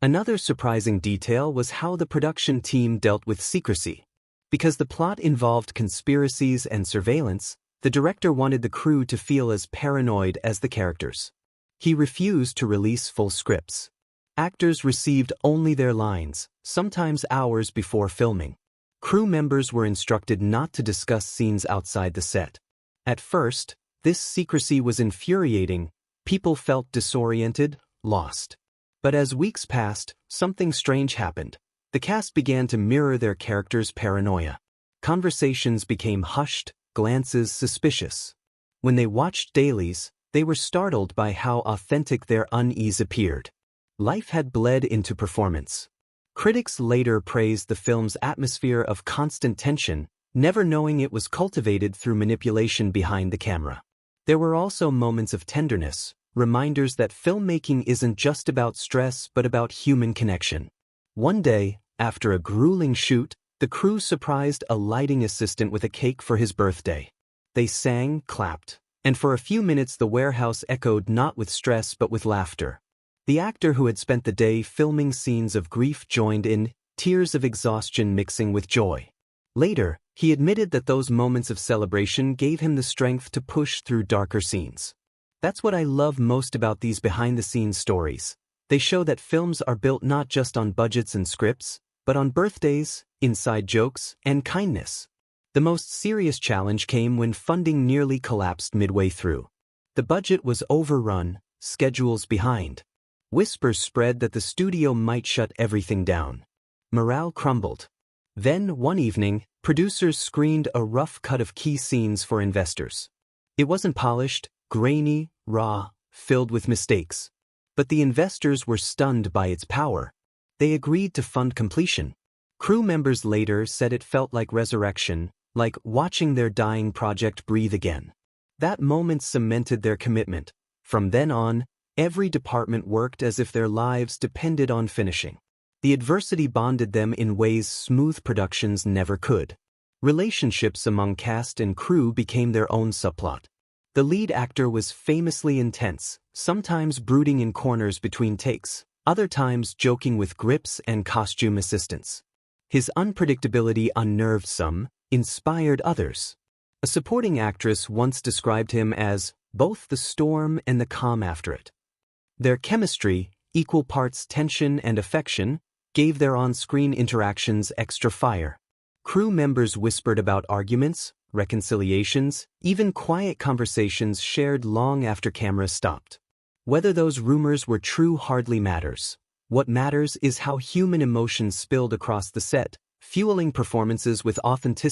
Another surprising detail was how the production team dealt with secrecy. Because the plot involved conspiracies and surveillance, the director wanted the crew to feel as paranoid as the characters. He refused to release full scripts. Actors received only their lines, sometimes hours before filming. Crew members were instructed not to discuss scenes outside the set. At first, this secrecy was infuriating. People felt disoriented, lost. But as weeks passed, something strange happened. The cast began to mirror their characters' paranoia. Conversations became hushed, glances suspicious. When they watched dailies, they were startled by how authentic their unease appeared. Life had bled into performance. Critics later praised the film's atmosphere of constant tension, never knowing it was cultivated through manipulation behind the camera. There were also moments of tenderness, reminders that filmmaking isn't just about stress but about human connection. One day, after a grueling shoot, the crew surprised a lighting assistant with a cake for his birthday. They sang, clapped, and for a few minutes the warehouse echoed not with stress but with laughter. The actor who had spent the day filming scenes of grief joined in, tears of exhaustion mixing with joy. Later, he admitted that those moments of celebration gave him the strength to push through darker scenes. That's what I love most about these behind-the-scenes stories. They show that films are built not just on budgets and scripts, but on birthdays, inside jokes, and kindness. The most serious challenge came when funding nearly collapsed midway through. The budget was overrun, schedules behind. Whispers spread that the studio might shut everything down. Morale crumbled. Then, one evening, producers screened a rough cut of key scenes for investors. It wasn't polished, grainy, raw, filled with mistakes. But the investors were stunned by its power. They agreed to fund completion. Crew members later said it felt like resurrection, like watching their dying project breathe again. That moment cemented their commitment. From then on, every department worked as if their lives depended on finishing. The adversity bonded them in ways smooth productions never could. Relationships among cast and crew became their own subplot. The lead actor was famously intense, sometimes brooding in corners between takes, other times joking with grips and costume assistants. His unpredictability unnerved some, inspired others. A supporting actress once described him as both the storm and the calm after it. Their chemistry, equal parts tension and affection, gave their on-screen interactions extra fire. Crew members whispered about arguments, reconciliations, even quiet conversations shared long after cameras stopped. Whether those rumors were true hardly matters. What matters is how human emotions spilled across the set, fueling performances with authenticity.